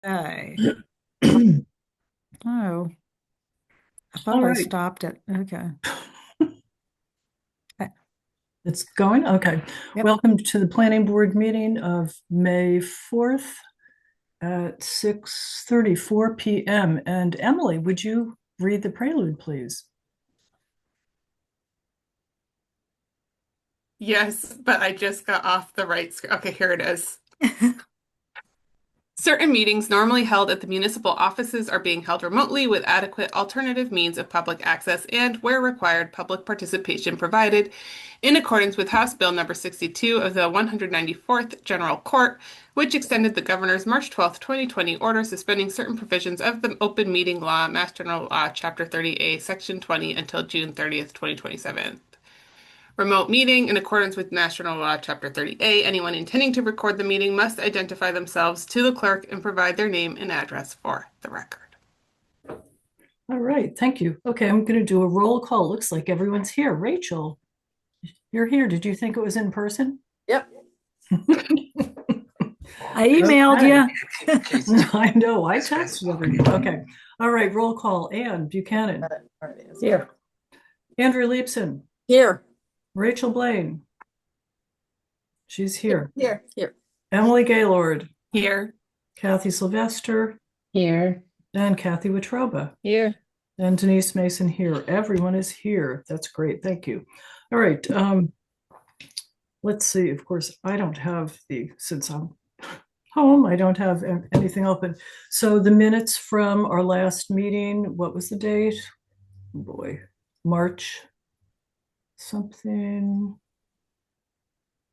Okay. All Oh, I thought I right, stopped it. Okay. Uh, it's going. Okay. Yep. Welcome to the planning board meeting of May 4th at 6:34 p.m. And Emily, would you read the prelude, please? Yes, but I just got off the right screen. Okay, here it is. Certain meetings normally held at the municipal offices are being held remotely with adequate alternative means of public access and, where required, public participation provided in accordance with House Bill number 62 of the 194th General Court, which extended the governor's March 12, 2020 order suspending certain provisions of the Open Meeting Law, Mass General Law, Chapter 30A, Section 20 until June 30th, 2027. Remote meeting in accordance with National Law, Chapter 30A. Anyone intending to record the meeting must identify themselves to the clerk and provide their name and address for the record. All right, thank you. Okay, I'm going to do a roll call. Looks like everyone's here. Rachel, you're here. Did you think it was in person? Yep. I emailed Okay. you. I know. I texted everyone. Okay. All right, roll call. Ann Buchanan, Here. Andrew Leibson, Here. Rachel Blaine. She's here. Here. Here. Emily Gaylord, Here. Kathy Sylvester, Here. and Kathy Wetruba, Here. and Denise Mason here. Everyone is here. That's great. Thank you. All right. Let's see. Of course, I don't have since I'm home, I don't have anything open. So the minutes from our last meeting, what was the date? Oh boy, March something.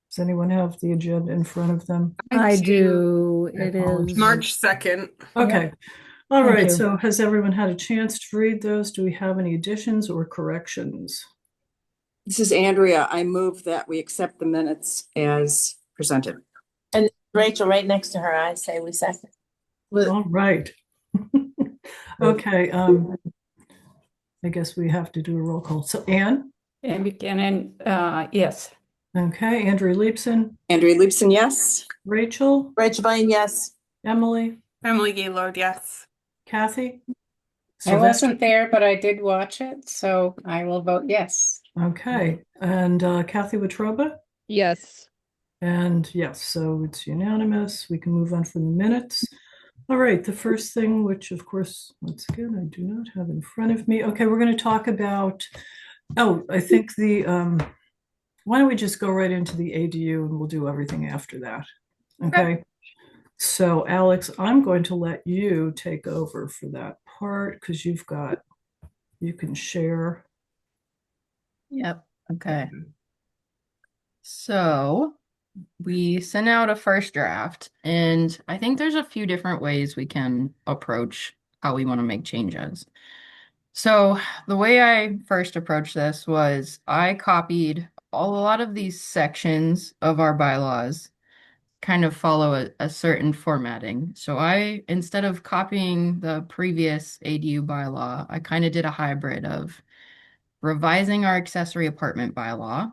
Does anyone have the agenda in front of them? I do. I It apologize. is. March 2nd. Okay. All Thank right. you. So has everyone had a chance to read those? Do we have any additions or corrections? This is Andrea. I move that we accept the minutes as presented. And Rachel, right next to her, I say we second. All right. Okay. I guess we have to do a roll call. So Anne, And Buchanan, yes. okay, Andrew Leibson, Andrea Leibson, yes. Rachel, Rachel Blaine, yes. Emily, Emily Gaylord, yes. Kathy, I Sylvester. wasn't there, but I did watch it, so I will vote yes. Okay, and Kathy Wetruba, Yes. and yes, so it's unanimous. We can move on from the minutes. All right, the first thing, which of course, once again, I do not have in front of me. Okay, we're going to talk about, oh, I think why don't we just go right into the ADU and we'll do everything after that. Okay. So Alex, I'm going to let you take over for that part because you can share. Yep. Okay. So we sent out a first draft, and I think there's a few different ways we can approach how we want to make changes. So the way I first approached this was I copied a lot of these sections of our bylaws kind of follow a certain formatting. So instead of copying the previous ADU bylaw, I kind of did a hybrid of revising our accessory apartment bylaw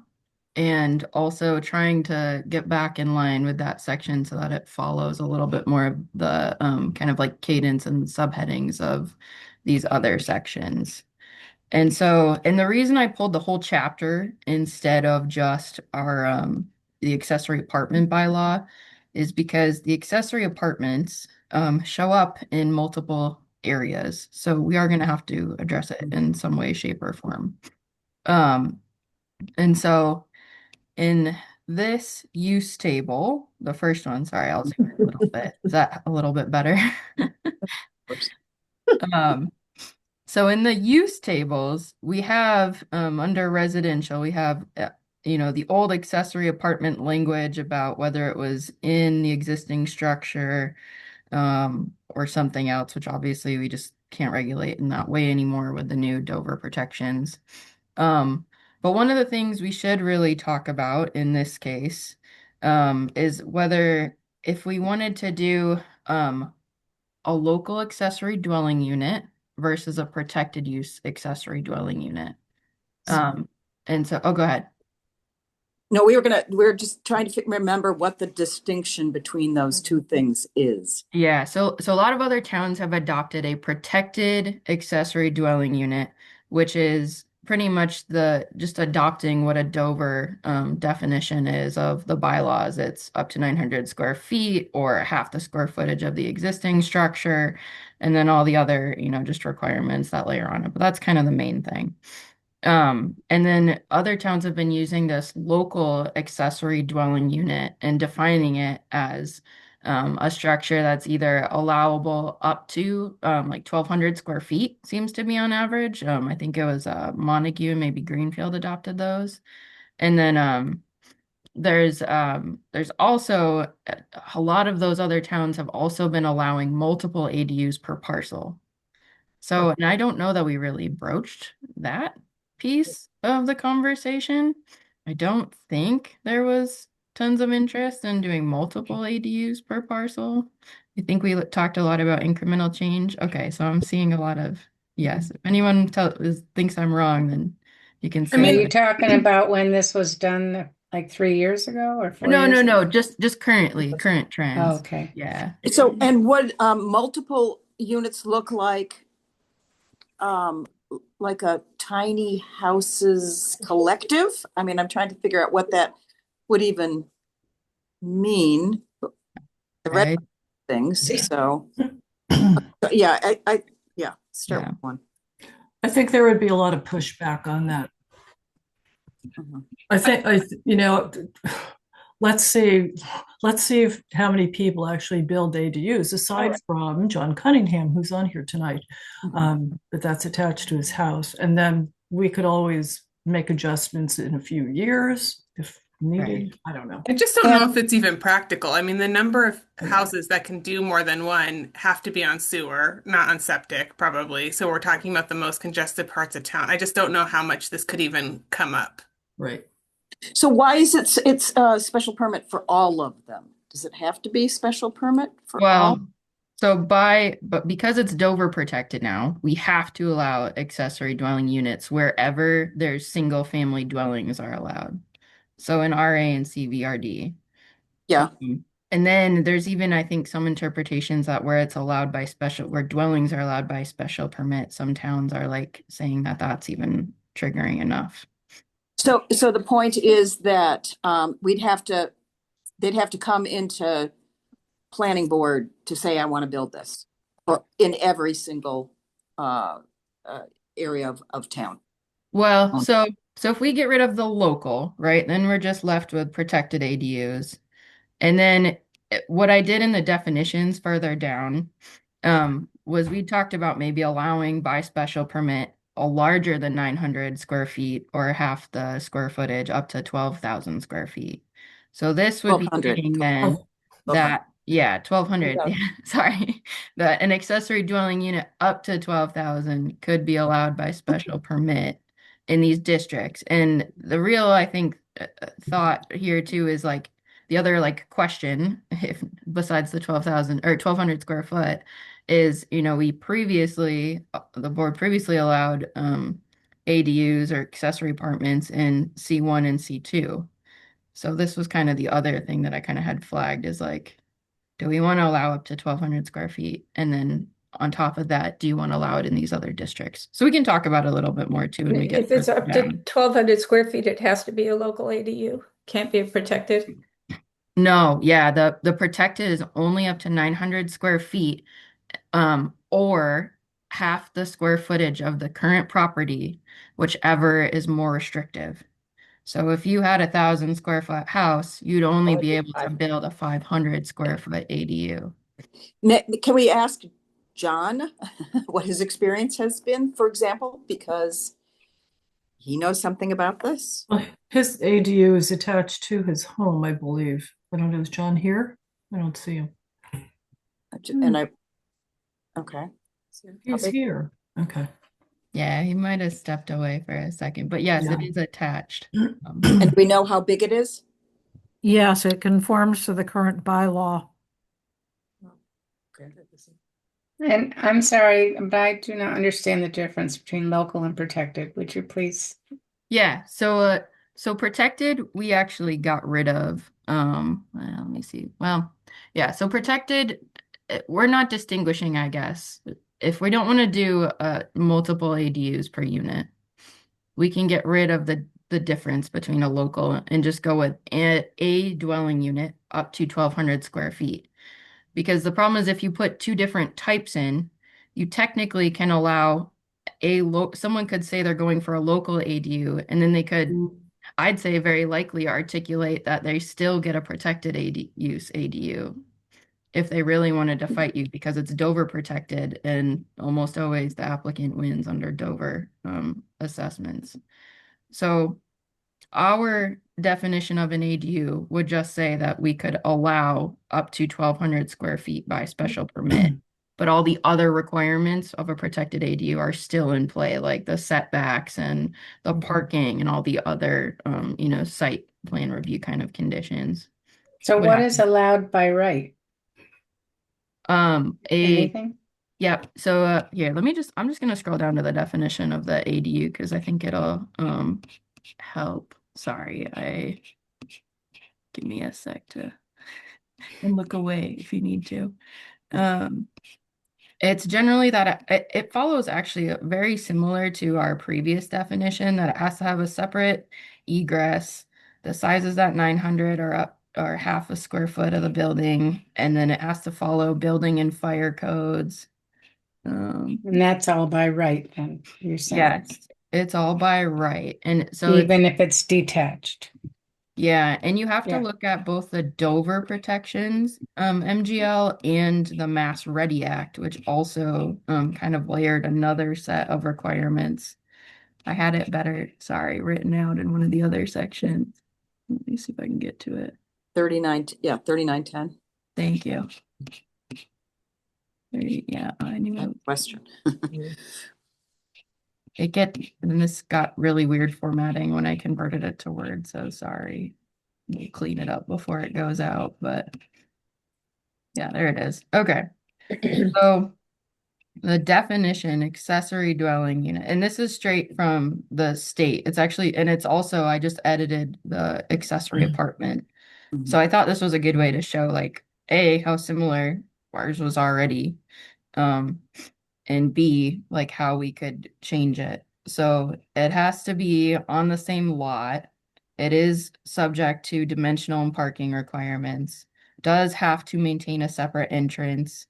and also trying to get back in line with that section so that it follows a little bit more of the kind of like cadence and subheadings of these other sections. And the reason I pulled the whole chapter instead of just our the accessory apartment bylaw is because the accessory apartments show up in multiple areas. So we are going to have to address it in some way, shape, or form. Um, and so in this use table, the first one, sorry, I'll zoom in a little bit. Is that a little bit better? Um, so in the use tables, we have under residential, we have the old accessory apartment language about whether it was in the existing structure or something else, which obviously we just can't regulate in that way anymore with the new Dover protections. But one of the things we should really talk about in this case is whether if we wanted to do a local accessory dwelling unit versus a protected use accessory dwelling unit. And so, oh, go ahead. No, we're just trying to remember what the distinction between those two things is. Yeah, so a lot of other towns have adopted a protected accessory dwelling unit, which is pretty much just adopting what a Dover definition is of the bylaws. It's up to 900 square feet or half the square footage of the existing structure, and then all the other, just requirements that layer on it. But that's kind of the main thing. And then other towns have been using this local accessory dwelling unit and defining it as a structure that's either allowable up to like 1,200 square feet seems to be on average. I think it was Montague, maybe Greenfield adopted those. And then there's also a lot of those other towns have also been allowing multiple ADUs per parcel. So, and I don't know that we really broached that piece of the conversation. I don't think there was tons of interest in doing multiple ADUs per parcel. I think we talked a lot about incremental change. Okay, so I'm seeing a lot of yes. If anyone thinks I'm wrong, then you can I say Are mean, you talking about when this was done like 3 years ago or 4 no, years no, no, ago? just current Oh, trends. okay. Yeah. So, and what multiple units look like a tiny houses collective? I mean, I'm trying to figure out what that would even mean. I read Right. things, so yeah, start Yeah. with one. I think there would be a lot of pushback on that. Mhm. Let's see how many people actually build ADUs, aside from John Cunningham, who's on here tonight. But that's attached to his house. And then we could always make adjustments in a few years if needed. Right. I don't know. I just don't know if it's even practical. I mean, the number of houses that can do more than one have to be on sewer, not on septic, probably. So we're talking about the most congested parts of town. I just don't know how much this could even come up. Right. So why is it's a special permit for all of them? Does it have to be special permit for all? Well, but because it's Dover protected now, we have to allow accessory dwelling units wherever there's single family dwellings are allowed. So in RA and CVRD. Yeah. And then there's even, I think, some interpretations that where dwellings are allowed by special permit, some towns are like saying that that's even triggering enough. So the point is that they'd have to come into planning board to say, I want to build this, or in every single area of town. Well, so if we get rid of the local, right, then we're just left with protected ADUs. And then what I did in the definitions further down was we talked about maybe allowing by special permit a larger than 900 square feet or half the square footage up to 12,000 square feet. So this would be 1,200. saying then that, 1,200, Yeah. sorry, that an accessory dwelling unit up to 12,000 could be allowed by special permit in these districts. And the real, I think, thought here too is like, the other like question, if besides the 12,000 or 1,200 square foot, is the board previously allowed ADUs or accessory apartments in C1 and C2. So this was kind of the other thing that I kind of had flagged is like, do we want to allow up to 1,200 square feet? And then on top of that, do you want to allow it in these other districts? So we can talk about it a little bit more too when we get If it's further up to down. 1,200 square feet, it has to be a local ADU. Can't be protected. No, yeah, the protected is only up to 900 square feet, or half the square footage of the current property, whichever is more restrictive. So if you had 1,000 square foot house, you'd only be able to build a 500 square foot ADU. Can we ask John what his experience has been, for example, because he knows something about this? Well, his ADU is attached to his home, I believe. I don't know, is John here? I don't see him. Okay. He's here. Okay. Yeah, he might have stepped away for a second, but yes, it Yeah. is attached. And do we know how big it is? Yes, it conforms to the current bylaw. And I'm sorry, but I do not understand the difference between local and protected. Would you please? Yeah, so So protected, we actually got rid of. Well, let me see. Well, yeah, so protected, we're not distinguishing, I guess. If we don't want to do multiple ADUs per unit, we can get rid of the difference between a local and just go with a dwelling unit up to 1,200 square feet. Because the problem is if you put two different types in, you technically can allow someone could say they're going for a local ADU, and then they could, I'd say very likely articulate that they still get a protected use ADU if they really wanted to fight you because it's Dover protected, and almost always the applicant wins under Dover assessments. So our definition of an ADU would just say that we could allow up to 1,200 square feet by special permit, but all the other requirements of a protected ADU are still in play, like the setbacks and the parking and all the other, site plan review kind of conditions. So What what is allowed by right? Anything? Yep. So here, I'm just gonna scroll down to the definition of the ADU because I think it'll help. Sorry, give me a sec to and look away if you need to. It's generally that it follows actually very similar to our previous definition that it has to have a separate egress. The size is at 900 or half a square foot of the building, and then it has to follow building and fire codes. And that's all by right then, you're saying? Yes, it's all by right. And so Even if it's detached. yeah, and you have to Yeah. look at both the Dover protections, MGL, and the Mass Ready Act, which also kind of layered another set of requirements. I had it better, written out in one of the other sections. Let me see if I can get to it. 3910. Thank you. Yeah, I knew it. Question. And this got really weird formatting when I converted it to Word, so sorry. We'll clean it up before it goes out, but yeah, there it is. Okay. So the definition, accessory dwelling unit, and this is straight from the state. It's actually, and it's also, I just edited the accessory apartment. So I thought this was a good way to show like A, how similar ours was already, and B, like how we could change it. So it has to be on the same lot. It is subject to dimensional and parking requirements. Does have to maintain a separate entrance.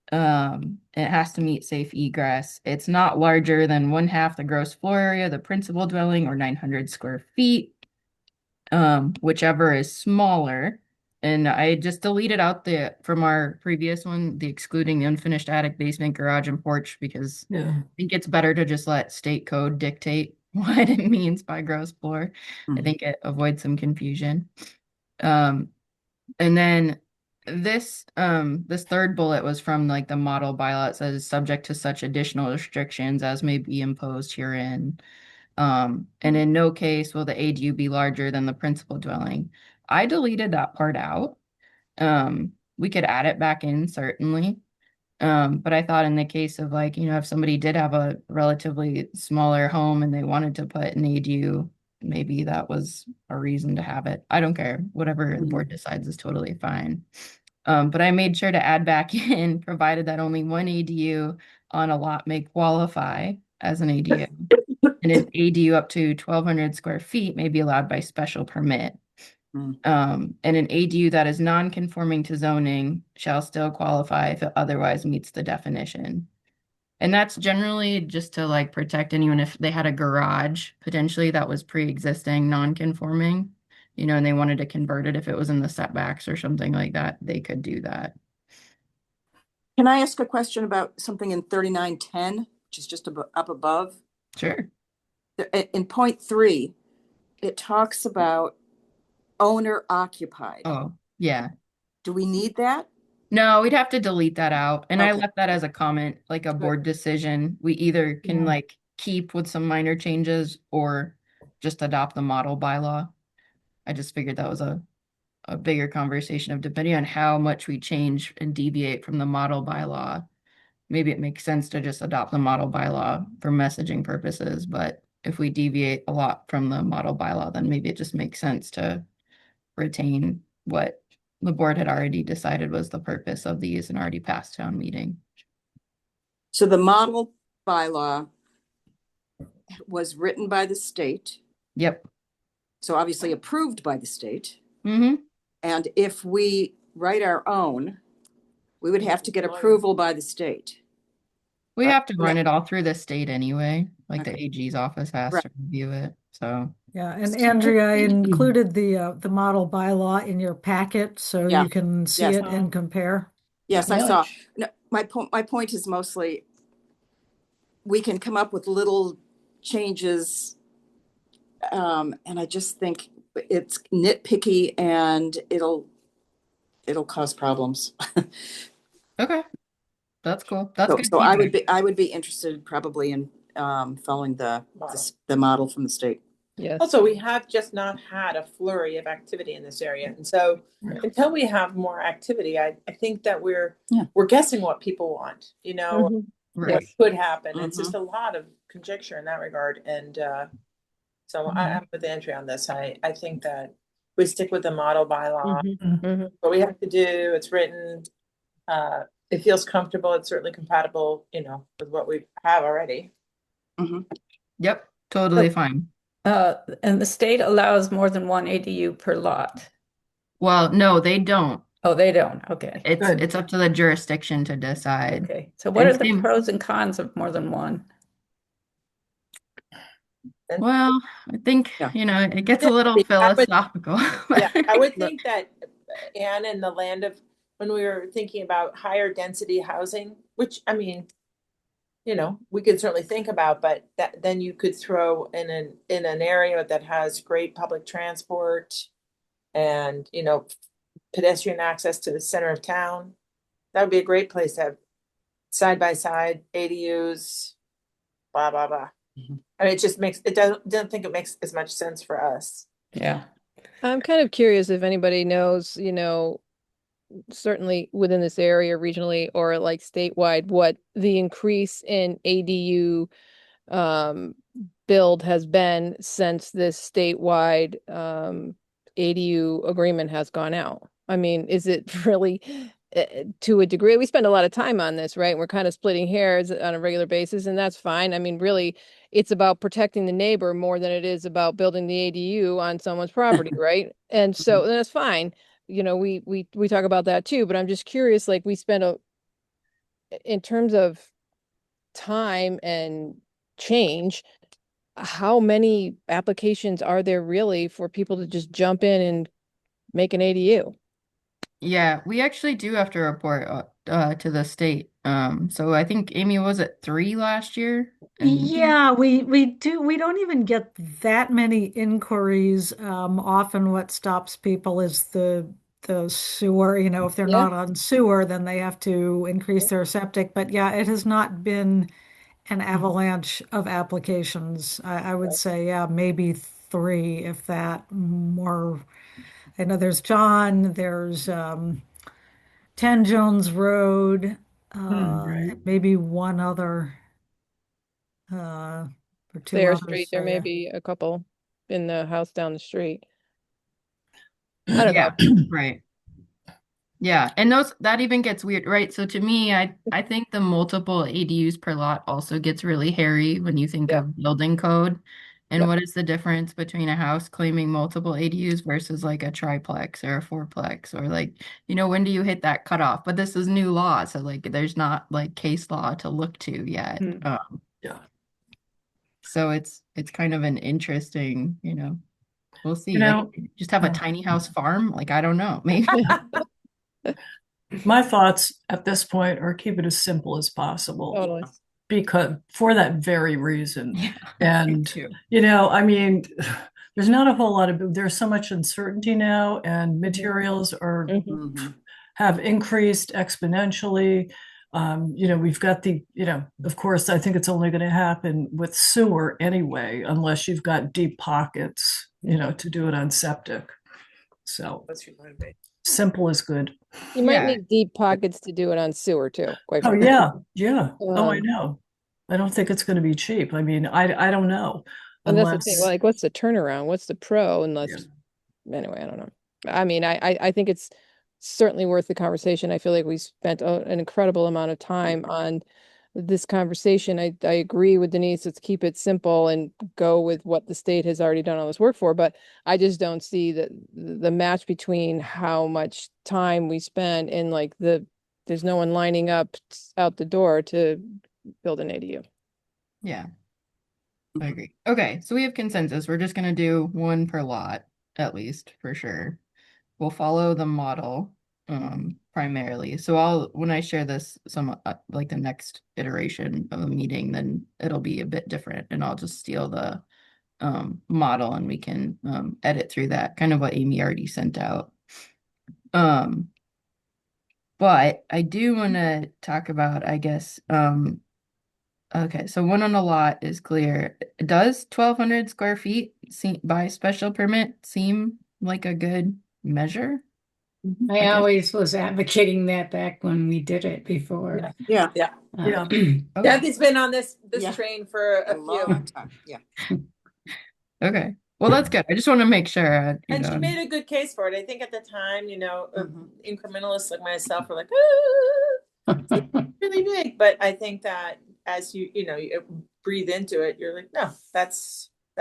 It has to meet safe egress. It's not larger than 1/2 the gross floor area of the principal dwelling or 900 square feet. Whichever is smaller. And I just deleted out from our previous one, the excluding the unfinished attic, basement, garage, and porch, because Yeah. I think it's better to just let state code dictate what it means by gross floor. I think it avoids some confusion. And then this third bullet was from like the model bylaw. It says subject to such additional restrictions as may be imposed herein. And in no case will the ADU be larger than the principal dwelling. I deleted that part out. We could add it back in, certainly. But I thought in the case of like, if somebody did have a relatively smaller home and they wanted to put an ADU, maybe that was a reason to have it. I don't care. Whatever the board decides is totally fine. But I made sure to add back in, provided that only one ADU on a lot may qualify as an ADU. And an ADU up to 1,200 square feet may be allowed by special permit. And an ADU that is non-conforming to zoning shall still qualify if it otherwise meets the definition. And that's generally just to like protect anyone if they had a garage potentially that was pre-existing non-conforming, and they wanted to convert it if it was in the setbacks or something like that, they could do that. Can I ask a question about something in 3910, which is just up above? Sure. In point 3, it talks about owner occupied. Oh, yeah. Do we need that? No, we'd have to delete that out. And I Okay. left that as a comment, like a board decision. We either can like keep with some minor changes or just adopt the model bylaw. I just figured that was a bigger conversation of depending on how much we change and deviate from the model bylaw. Maybe it makes sense to just adopt the model bylaw for messaging purposes, but if we deviate a lot from the model bylaw, then maybe it just makes sense to retain what the board had already decided was the purpose of these and already passed town meeting. So the model bylaw was written by the state, Yep. so obviously approved by the state. Mm-hmm. And if we write our own, we would have to get approval by the state. We Right. have to run it all through the state anyway. Like the Okay. AG's office has Right. to review it. So Yeah, and Andrea, I included the model bylaw in your packet, so Yeah. you can see Yes. it and compare. Yes, I Really? saw. No, my point is mostly we can come up with little changes. And I just think it's nitpicky and it'll cause problems. okay. That's cool. That's So, good. so I feedback. would be interested probably in following the model from the state. Yes. Also, we have just not had a flurry of activity in this area. And so until we have more activity, I think that we're guessing what people want, you know, Mhm. Right. what could happen. It's just a lot of conjecture in that regard. And so I'm with Andrea on this. I think that we stick with the model bylaw. Mhm. What we have to do, it's written, it feels comfortable. It's certainly compatible, you know, with what we have already. Yep. Totally fine. And the state allows more than one ADU per lot. Well, no, they don't. Oh, they don't. Okay. It's up to the jurisdiction to decide. Okay. So what And are the same- pros and cons of more than one? Well, I think, Yeah. it gets a Yeah, little I would- philosophical. Yeah, I would think that, Anne, in the land of, when we were thinking about higher density housing, which, I mean, you know, we could certainly think about, but that, then you could throw in an area that has great public transport and, you know, pedestrian access to the center of town. That would be a great place to have side by side ADUs, blah, blah, blah. I mean, don't think it makes as much sense for us. Yeah. I'm kind of curious if anybody knows, certainly within this area regionally or like statewide, what the increase in ADU build has been since this statewide ADU agreement has gone out. I mean, is it really to a degree? We spend a lot of time on this, right? We're kind of splitting hairs on a regular basis, and that's fine. I mean, really, it's about protecting the neighbor more than it is about building the ADU on someone's property, right? And so that's fine. We talk about that too, but I'm just curious, like we spend in terms of time and change, how many applications are there really for people to just jump in and make an ADU? Yeah, we actually do have to report to the state. So I think Amy was at 3 last year. And Yeah, we do. We don't even get that many inquiries. Often what stops people is the sewer. If they're Yeah. not on sewer, then they have to increase their septic. But yeah, it has not been an avalanche of applications. I would say, yeah, maybe 3, if that more. I know there's John, there's 10 Jones Road, right. maybe one other, or 2 Thayer others. Street, there so, may yeah. be a couple in the house down the street. I don't know. yeah, right. Yeah, and that even gets weird, right? So to me, I think the multiple ADUs per lot also gets really hairy when you think of building code. And what is the difference between a house claiming multiple ADUs versus like a triplex or a fourplex or like, when do you hit that cutoff? But this is new law, so like there's not like case law to look to yet. Yeah. So it's kind of an interesting, we'll see. You know- Like, just have a tiny house farm? Like, I don't know, maybe. My thoughts at this point are keep it as simple as possible. Totally. Because for that very reason. Yeah, And, too. I mean, there's not a whole lot there's so much uncertainty now, and materials have increased exponentially. We've got of course, I think it's only going to happen with sewer anyway, unless you've got deep pockets, to do it on septic. So What's your motivation? simple is good. You might Yeah. need deep pockets to do it on sewer too, quite Oh, frankly. yeah. Oh, I know. I don't think it's going to be cheap. I mean, I don't know. And that's the thing, unless, like, what's the turnaround? What's the pro? Unless, anyway, I don't know. I mean, I think it's certainly worth the conversation. I feel like we spent an incredible amount of time on this conversation. I agree with Denise. Let's keep it simple and go with what the state has already done all this work for. But I just don't see the match between how much time we spend and like there's no one lining up out the door to build an ADU. Yeah, I agree. Okay, so we have consensus. We're just gonna do one per lot, at least, for sure. We'll follow the model primarily. So when I share this like the next iteration of a meeting, then it'll be a bit different, and I'll just steal the model and we can edit through that, kind of what Amy already sent out. But I do want to talk about, I guess, okay, so one on a lot is clear. Does 1,200 square feet by special permit seem like a good measure? I guess- always was advocating that back when we did it before. Yeah, yeah. Okay. Kathy's been on this Yeah. train for a a few. long time. Yeah. Okay. Well, that's good. I just want to make sure. And she made a good case for it. I think at the time, Mhm. incrementalists like myself were like, it's really big. But I think that as you breathe into it, you're like, no, that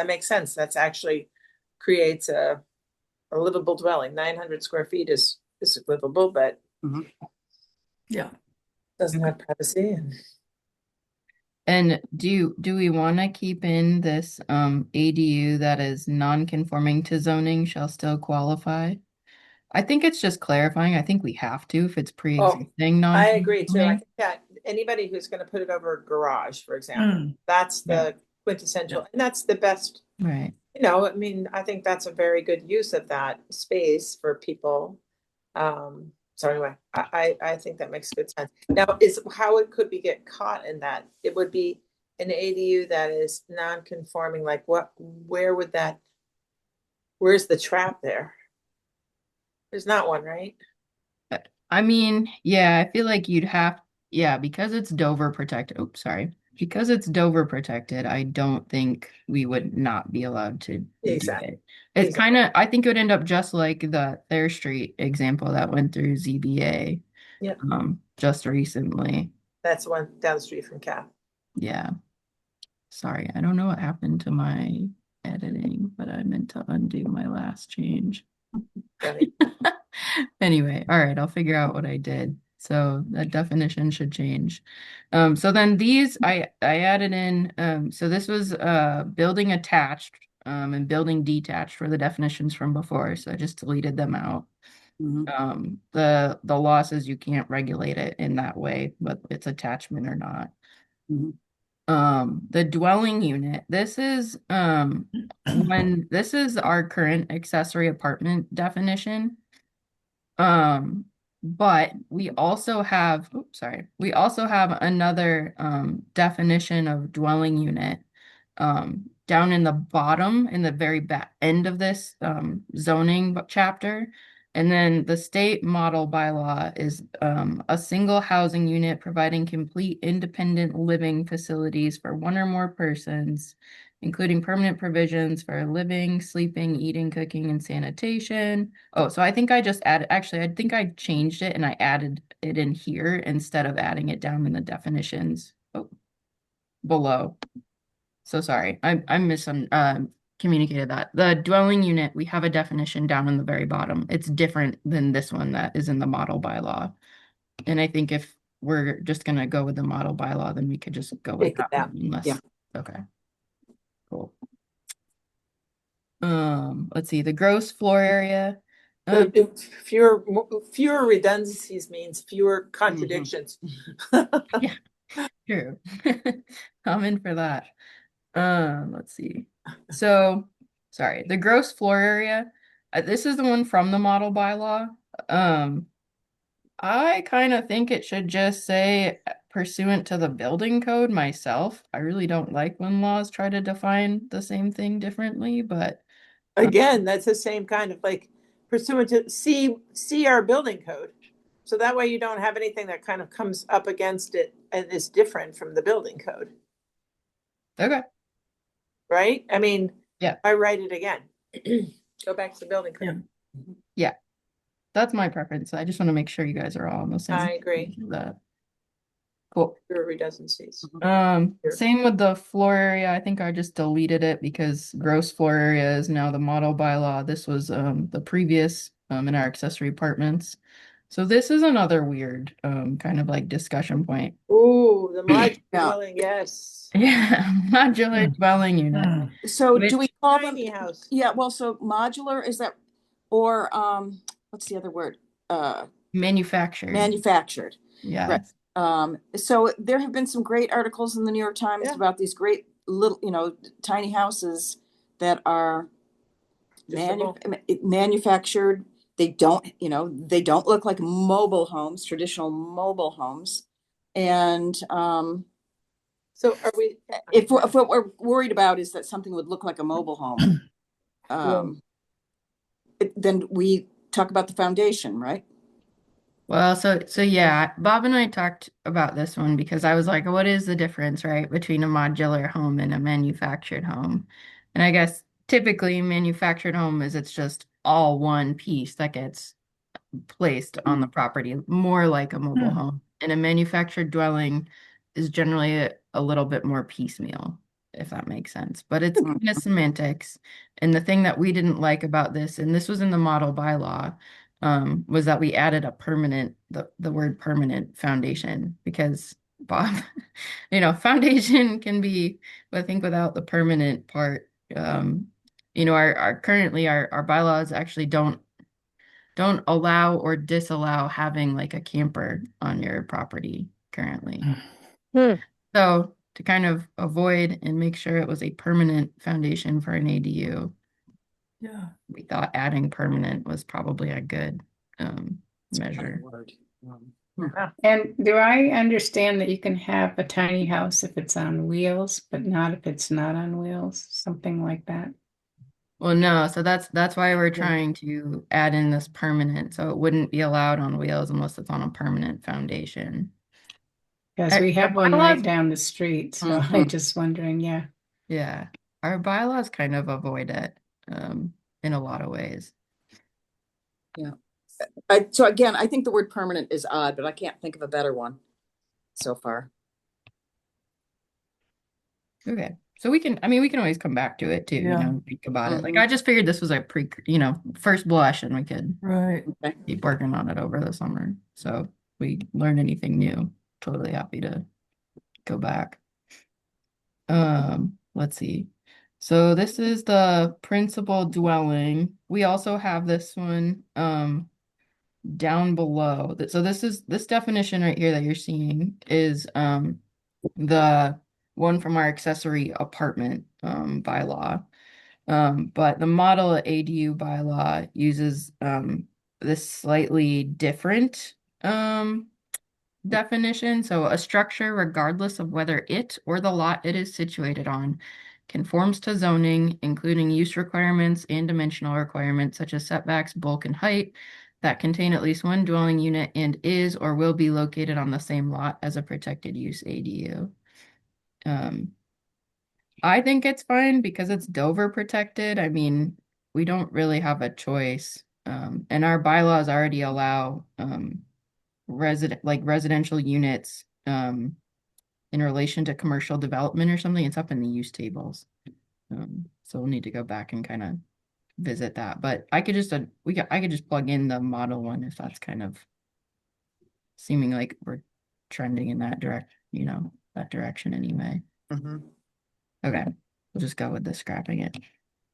makes sense. That's actually creates a livable dwelling. 900 square feet is livable, but Yeah. doesn't have privacy. And do we want to keep in this ADU that is non-conforming to zoning shall still qualify? I think it's just clarifying. I think we have to if it's pre-existing non. I agree too. I think that anybody who's going to put it over a garage, for example, that's the quintessential, and that's the best. Right. I mean, I think that's a very good use of that space for people. So anyway, I think that makes good sense. Now, how could we get caught in that? It would be an ADU that is non-conforming. Like where's the trap there? There's not one, right? I mean, yeah, I feel like because it's Dover protected. Oh, sorry. Because it's Dover protected, I don't think we would not be allowed to do Exactly. it. It's kind of, I think it would end up just like the Thayer Street example that went through ZBA. Yep. Just recently. That's one down the street from Cap. Yeah. Sorry, I don't know what happened to my editing, but I meant to undo my last change. Anyway, all right, I'll figure out what I did. So that definition should change. So then these I added in, so this was building attached and building detached for the definitions from before. So I just deleted them out. The law says you can't regulate it in that way, but it's attachment or not. The dwelling unit, this is this is our current accessory apartment definition. But we also have, we also have another definition of dwelling unit down in the bottom, in the very back end of this zoning chapter. And then the state model bylaw is a single housing unit providing complete independent living facilities for one or more persons, including permanent provisions for living, sleeping, eating, cooking, and sanitation. Oh, so I think I just added, actually, I think I changed it and I added it in here instead of adding it down in the definitions below. So sorry, I communicated that. The dwelling unit, we have a definition down in the very bottom. It's different than this one that is in the model bylaw. And I think if we're just gonna go with the model bylaw, then we could just go with that one unless, Yeah. Okay. Cool. Let's see, the gross floor area. Fewer redundancies means fewer contradictions. Yeah, true. I'm in for that. Let's see. So, sorry, the gross floor area. This is the one from the model bylaw. I kind of think it should just say pursuant to the building code myself. I really don't like when laws try to define the same thing differently, but Again, that's the same kind of like pursuant to see our building code. So that way you don't have anything that kind of comes up against it and is different from the building code. okay. right? I mean, Yeah. I write it again. Go back to the building code. Yeah, that's my preference. I just want to make sure you guys are all on the same. I agree. page with that. Cool. Fewer redundancies. Sure. Same with the floor area. I think I just deleted it because gross floor area is now the model bylaw. This was the previous in our accessory apartments. So this is another weird kind of like discussion point. Ooh, the modular Yeah. dwelling, yes. Yeah, modular dwelling unit. So do Which- we call them? Tiny house. Yeah, well, so modular, is that, or, what's the other word? Manufactured. Manufactured. Yeah. So there have been some great articles in the New York Times Yeah. about these great little, tiny houses that are manufactured. They don't look like mobile homes, traditional mobile homes. And, So are we, if what we're worried about is that something would look like a mobile home, then we talk about the foundation, right? Well, so yeah, Bob and I talked about this one because I was like, what is the difference, right, between a modular home and a manufactured home? And I guess typically manufactured home is it's just all one piece that gets placed on the property, more like a mobile home. And a manufactured dwelling is generally a little bit more piecemeal, if that makes sense. But it's kind of semantics. And the thing that we didn't like about this, and this was in the model bylaw, was that we added a permanent, the word permanent foundation, because Bob, foundation can be, I think without the permanent part, our currently our bylaws actually don't allow or disallow having like a camper on your property currently. So to kind of avoid and make sure it was a permanent foundation for an ADU, Yeah. we thought adding permanent was probably a good measure. And do I understand that you can have a tiny house if it's on wheels, but not if it's not on wheels, something like that? Well, no, so that's why we're trying to add in this permanent, so it wouldn't be allowed on wheels unless it's on a permanent foundation. Because we have Our one right bylaws- down the street, so I'm Mhm. just wondering, yeah. Yeah, our bylaws kind of avoid it in a lot of ways. So again, I think the word permanent is odd, but I can't think of a better one so far. Okay, so we can always come back to it too, Yeah. think about it. Like I just figured this was a first blush, and we could Right. keep working on it over the summer. So if we learn anything new, totally happy to go back. Let's see. So this is the principal dwelling. We also have this one down below. So this definition right here that you're seeing is the one from our accessory apartment bylaw. But the model ADU bylaw uses this slightly different definition. So a structure, regardless of whether it or the lot it is situated on, conforms to zoning, including use requirements and dimensional requirements such as setbacks, bulk, and height, that contain at least one dwelling unit and is or will be located on the same lot as a protected use ADU. I think it's fine because it's Dover protected. I mean, we don't really have a choice. And our bylaws already allow residential units in relation to commercial development or something. It's up in the use tables. So we'll need to go back and kind of visit that. But I could just I could just plug in the model one if that's kind of seeming like we're trending in that direction anyway. Okay, we'll just go with the scrapping it.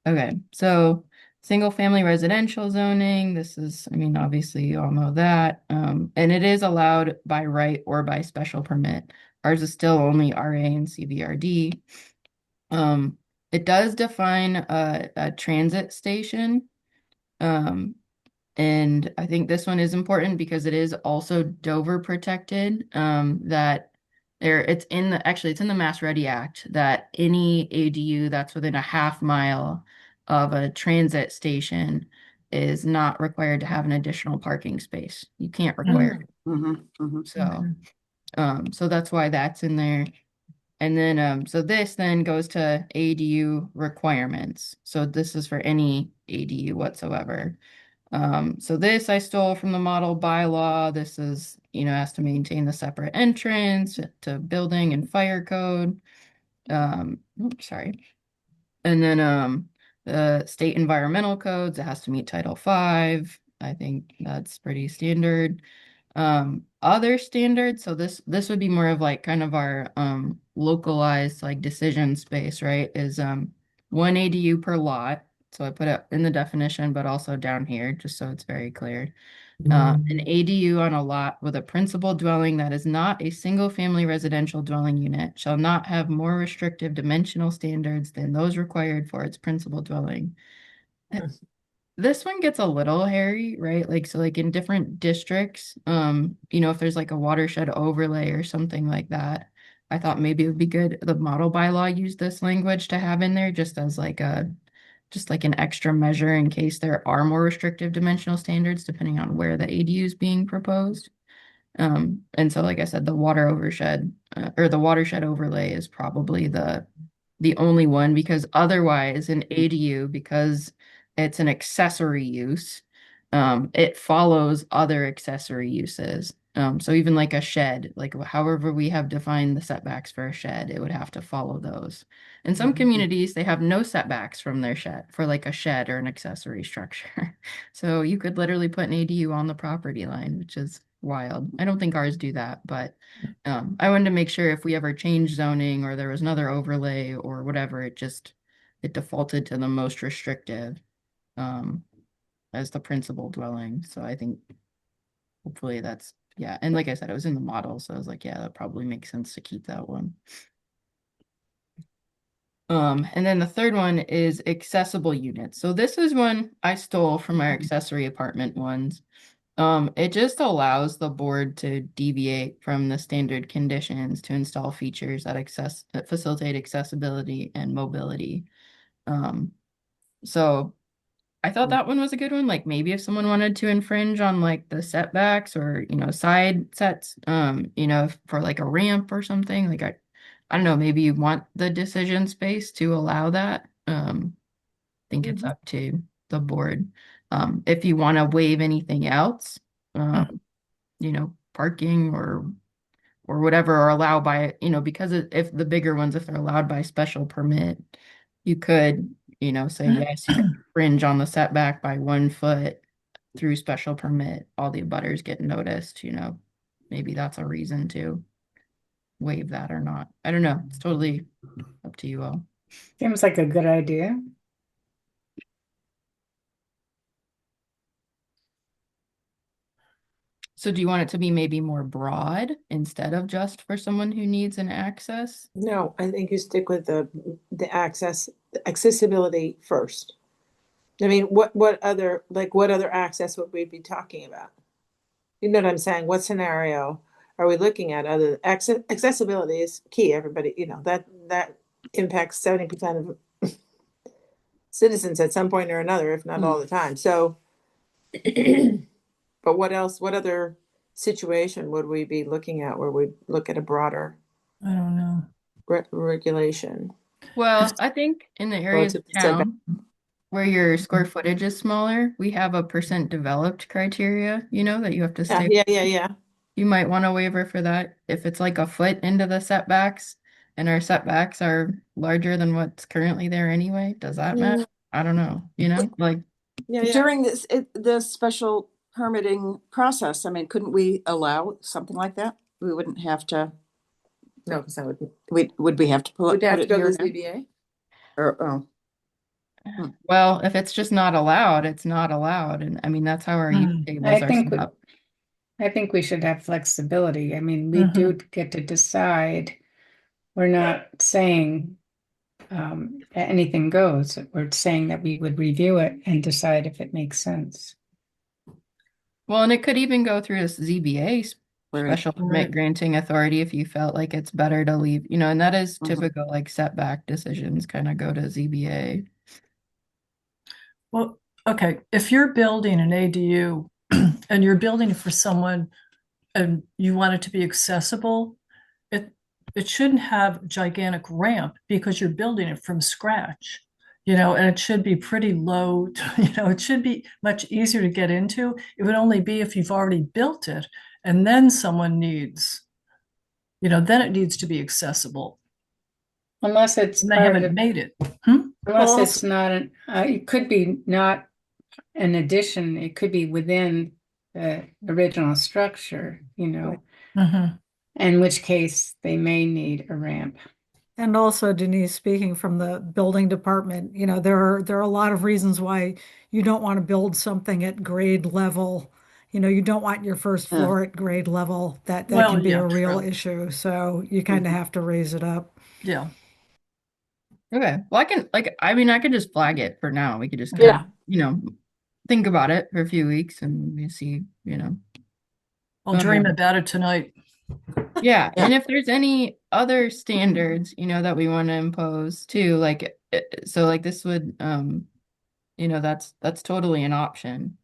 Okay, so single family residential zoning, this is, obviously you all know that. And it is allowed by right or by special permit. Ours is still only RA and CVRD. It does define a transit station. And I think this one is important because it is also Dover protected, it's in the Mass Ready Act that any ADU that's within a half mile of a transit station is not required to have an additional parking space. You can't require it. So that's why that's in there. And then, so this then goes to ADU requirements. So this is for any ADU whatsoever. So this I stole from the model bylaw. This is, has to maintain the separate entrance to building and fire code. Oops, sorry. And then, the state environmental codes, it has to meet Title V. I think that's pretty standard. Other standards, so this would be more of like kind of our localized like decision space, right? Is 1 ADU per lot. So I put it in the definition, but also down here, just so it's very clear. An ADU on a lot with a principal dwelling that is not a single-family residential dwelling unit shall not have more restrictive dimensional standards than those required for its principal dwelling. This one gets a little hairy, right? Like, so like in different districts, if there's like a watershed overlay or something like that, I thought maybe it would be good. The model bylaw used this language to have in there just as like an extra measure in case there are more restrictive dimensional standards depending on where the ADU is being proposed. And so, like I said, the watershed overlay is probably the only one, because otherwise an ADU, because it's an accessory use, it follows other accessory uses. So even like a shed, like however we have defined the setbacks for a shed, it would have to follow those. In some communities, they have no setbacks from their shed for like a shed or an accessory structure. So you could literally put an ADU on the property line, which is wild. I don't think ours do that, but I wanted to make sure if we ever changed zoning or there was another overlay or whatever, it defaulted to the most restrictive as the principal dwelling. So I think hopefully that's, yeah. And like I said, it was in the model, so I was like, yeah, that probably makes sense to keep that one. And then the third one is accessible units. So this is one I stole from our accessory apartment ones. It just allows the board to deviate from the standard conditions to install features that facilitate accessibility and mobility. So I thought that one was a good one. Like maybe if someone wanted to infringe on like the setbacks or, side sets, for like a ramp or something, like I don't know, maybe you want the decision space to allow that. I think it's up to the board. If you want to waive anything else, parking or whatever, or allow by, because if the bigger ones, if they're allowed by special permit, you could, say, yes, you can fringe on the setback by 1 foot through special permit. All the abutters get noticed, maybe that's a reason to waive that or not. I don't know. It's totally up to you all. Seems like a good idea. So do you want it to be maybe more broad instead of just for someone who needs an access? No, I think you stick with the accessibility first. I mean, what other access would we be talking about? You know what I'm saying? What scenario are we looking at? Other accessibility is key. Everybody, that impacts 70% of citizens at some point or another, if not all the time. So, but what else? What other situation would we be looking at where we look at a broader I don't know. regulation? Well, I think in the areas of Relative to town where your square footage is smaller, we have a % developed criteria, that you have to stay. Yeah. You might want a waiver for that if it's like a foot into the setbacks and our setbacks are larger than what's currently there anyway. Does that matter? I don't know, like. Yeah. During the special permitting process, I mean, couldn't we allow something like that? We wouldn't have to. No, because I would. Would we have to Would have to it go here to the now? ZBA. Or Well, if it's just not allowed, it's not allowed. And I mean, that's how our use tables I are think set up. I think we should have flexibility. I mean, we do get to decide. We're not saying that anything goes. We're saying that we would review it and decide if it makes sense. Well, and it could even go through this ZBA special permit granting authority if you felt like it's better to leave, and that is typical, like setback decisions kind of go to ZBA. Well, okay, if you're building an ADU and you're building it for someone and you want it to be accessible, it shouldn't have a gigantic ramp because you're building it from scratch, and it should be pretty low, it should be much easier to get into. It would only be if you've already built it and then someone needs, then it needs to be accessible. Unless it's And they part of haven't the, made it. unless Well, it's not it could be not an addition, it could be within the original structure, Mhm. in which case they may need a ramp. and also Denise, speaking from the building department, there are a lot of reasons why you don't want to build something at grade level. You don't want your first Yeah. floor at grade level. That Well, can be yeah, a real true. issue. So you kind of have to raise it up. Yeah. Okay. Well, I can just flag it for now. We could just Yeah. think about it for a few weeks and we see, I'll dream about it tonight. Yeah, and if there's any other standards, that we want to impose too, this would, that's totally an option.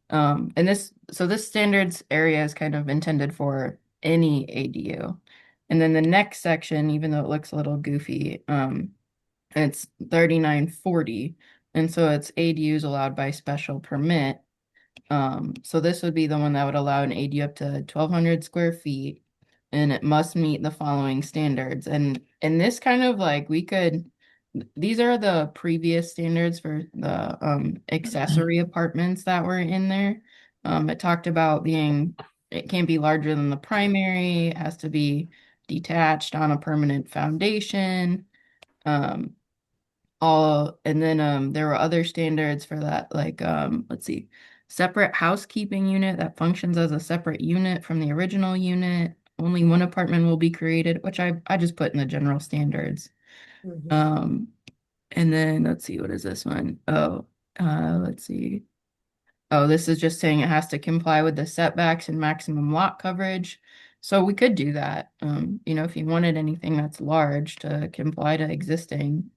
And this standards area is kind of intended for any ADU. And then the next section, even though it looks a little goofy, it's 3940. And so it's ADUs allowed by special permit. So this would be the one that would allow an ADU up to 1,200 square feet, and it must meet the following standards. And this kind of these are the previous standards for the accessory apartments that were in there. It talked about it can't be larger than the primary, it has to be detached on a permanent foundation. And then there were other standards for that, let's see, separate housekeeping unit that functions as a separate unit from the original unit. Only one apartment will be created, which I just put in the general standards. Mhm. And then let's see, what is this one? Oh, let's see. Oh, this is just saying it has to comply with the setbacks and maximum lot coverage. So we could do that. If you wanted anything that's large to comply to existing,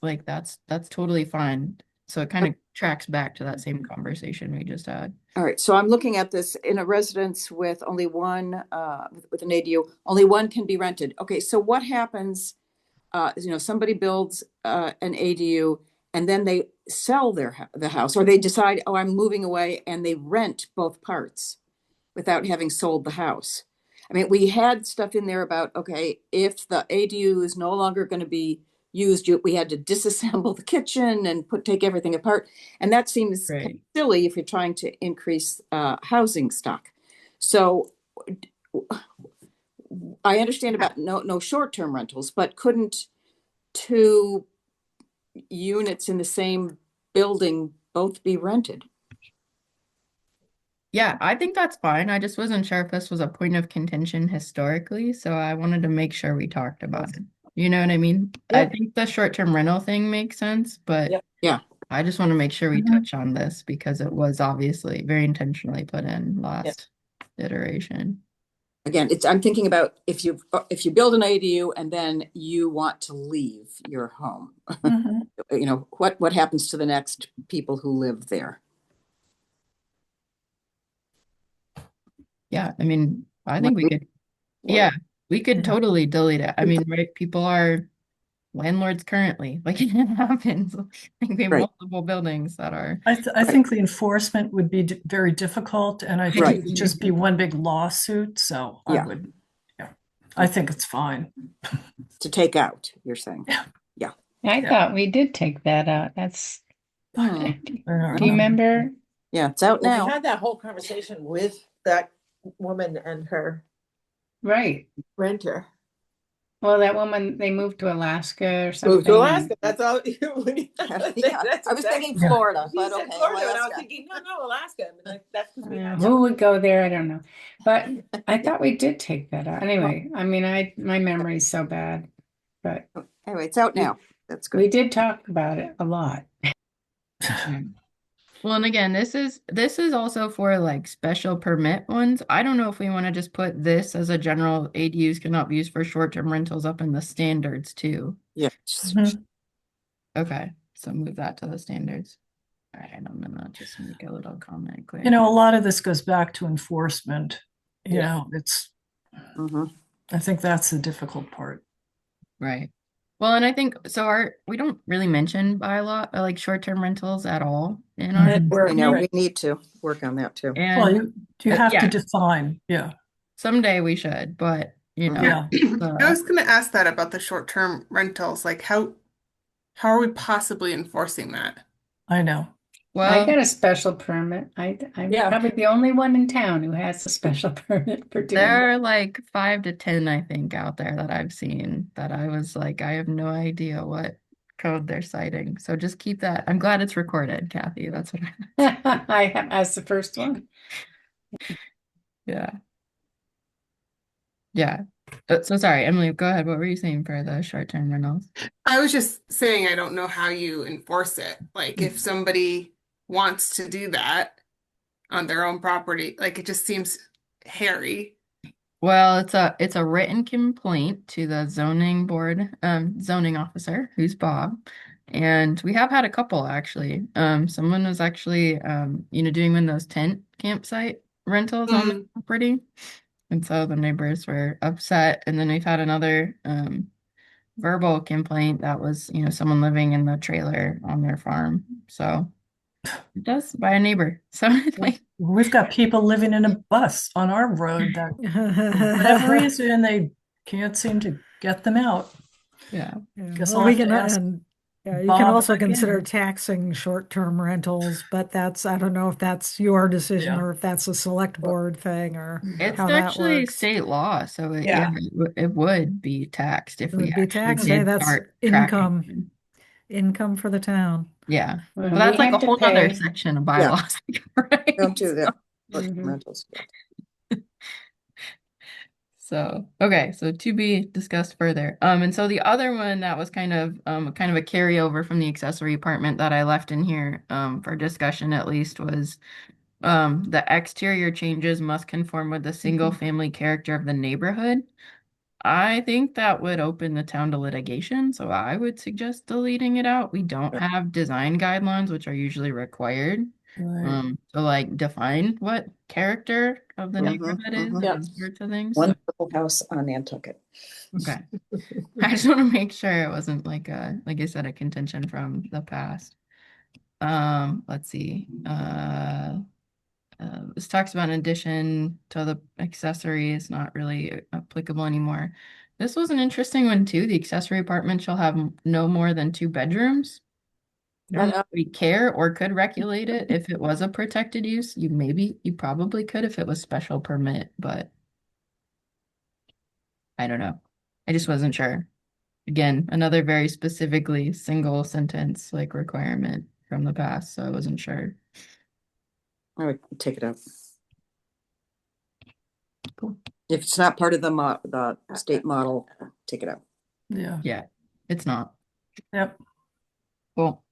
that's totally fine. So it kind of tracks back to that same conversation we just had. All right, so I'm looking at this in a residence with only one, with an ADU, only one can be rented. Okay, so what happens, somebody builds an ADU and then they sell the house, or they decide, oh, I'm moving away, and they rent both parts without having sold the house. I mean, we had stuff in there about, okay, if the ADU is no longer going to be used, we had to disassemble the kitchen and take everything apart. And that seems kind of Right. silly if you're trying to increase housing stock. So I understand about no short-term rentals, but couldn't two units in the same building both be rented? Yeah, I think that's fine. I just wasn't sure if this was a point of contention historically, so I wanted to make sure we talked about it. You know what I mean? I Yep. think the short-term rental thing makes sense, but Yep. Yeah. I just want to make sure we Mhm. touch on this because it was obviously very intentionally put in last iteration. Again, I'm thinking about if you build an ADU and then you want to leave your home, Mhm. what happens to the next people who live there? Yeah, I mean, I think we could, yeah, we could Yeah. totally delete it. I mean, right, people are landlords currently, it happens. We have Right. multiple buildings that are. I think the enforcement would be very difficult, and I think Right. it would just be one big lawsuit. So Yeah. I think it's fine. To take out, you're saying? I thought we did take that out. That's, Hmm. do you remember? Yeah, it's out Well, now. we had that whole conversation with that woman and her Right. renter. Well, that woman, they moved to Alaska or something. Moved to Alaska. That's all. Yeah, I was thinking Florida, He but said okay, Florida, and I was Alaska. thinking, no, Alaska. I mean, that's because we Yeah, had who would go there? I don't know. But I thought we did take that out. Anyway, I mean, my memory's so bad, but Anyway, it's out now. That's we good. did talk about it a lot. Well, and again, this is also for special permit ones. I don't know if we want to just put this as a general ADUs cannot be used for short-term rentals up in the standards too. Yeah. Mhm. Okay, so move that to the standards. All right, I'm gonna just make a little comment quick. A lot of this goes back to enforcement. Yeah. It's Mhm. I think that's the difficult part. Right. Well, and I think so we don't really mention bylaw like short-term rentals at all in our Mhm. I know, ordinance. we need to work on that too. Well, And you have to yeah, define, yeah, someday we should, but you know, yeah. I was going to ask that about the short-term rentals. Like how are we possibly enforcing that? I know. I well, got a special permit. I'm Yeah. probably the only one in town who has a special permit for doing there that. are like 5 to 10, I think, out there that I've seen that I was like, I have no idea what code they're citing. So just keep that. I'm glad it's recorded, Kathy. That's what I have as the first one. yeah. Yeah. So sorry, Emily, go ahead. What were you saying for the short-term rentals? I was just saying I don't know how you enforce it. Like if somebody wants to do that on their own property, like it just seems hairy. Well, it's a written complaint to the zoning officer, who's Bob. And we have had a couple actually. Someone was actually doing one of those tent campsite rentals on the property. And so the neighbors were upset. And then we've had another verbal complaint that was, someone living in the trailer on their farm. So it does by a neighbor. So like We've got people living in a bus on our road that, for whatever reason, they can't seem to get them out. yeah. Guess Well, I'll we have to can, ask and yeah, you Bob can also again. consider taxing short-term rentals, but I don't know if that's your decision Yeah. or if that's a select board thing or It's how that actually works. state law, so Yeah. it would be taxed if It we would be actually taxed. did Hey, that's start income. tracking. Income for the town. Yeah, Well, but that's we like a have to whole other pay. section of bylaws, right? Don't do that. Mhm. Rentals. So, okay, so to be discussed further. And so the other one that was kind of a carryover from the accessory apartment that I left in here for discussion at least was the exterior changes must conform with the single family character of the neighborhood. I think that would open the town to litigation, so I would suggest deleting it out. We don't have design guidelines, which are usually required. Right. To like define what character of the neighborhood is mhm. Yeah. and sorts of things. One little house on Nantucket. Okay. I just want to make sure it wasn't like I said, a contention from the past. Let's see. This talks about an addition to the accessory is not really applicable anymore. This was an interesting one too. The accessory apartment shall have no more than 2 bedrooms. I don't know if we care or could regulate it if it was a protected use. You probably could if it was special permit, but I don't know. I just wasn't sure. Again, another very specifically single sentence like requirement from the past, so I wasn't sure. I would take it out. Cool. If it's not part of the state model, take it out. Yeah. Yeah, it's not. Yep. Cool.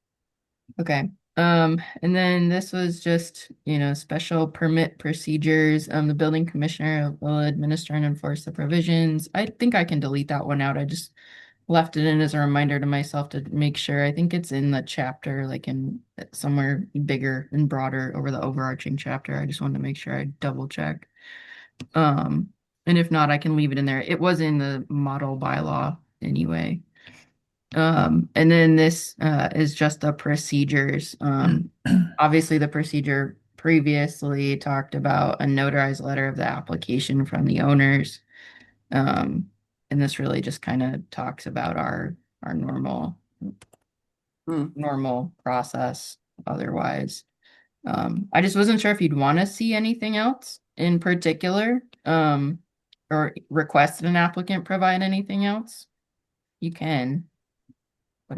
Okay. And then this was just, special permit procedures. The building commissioner will administer and enforce the provisions. I think I can delete that one out. I just left it in as a reminder to myself to make sure. I think it's in the chapter, like in somewhere bigger and broader over the overarching chapter. I just wanted to make sure I double check. And if not, I can leave it in there. It was in the model bylaw anyway. And then this is just the procedures. Obviously the procedure previously talked about a notarized letter of the application from the owners. And this really just kind of talks about our normal normal process otherwise. I just wasn't sure if you'd want to see anything else in particular, or request an applicant provide anything else. You can, but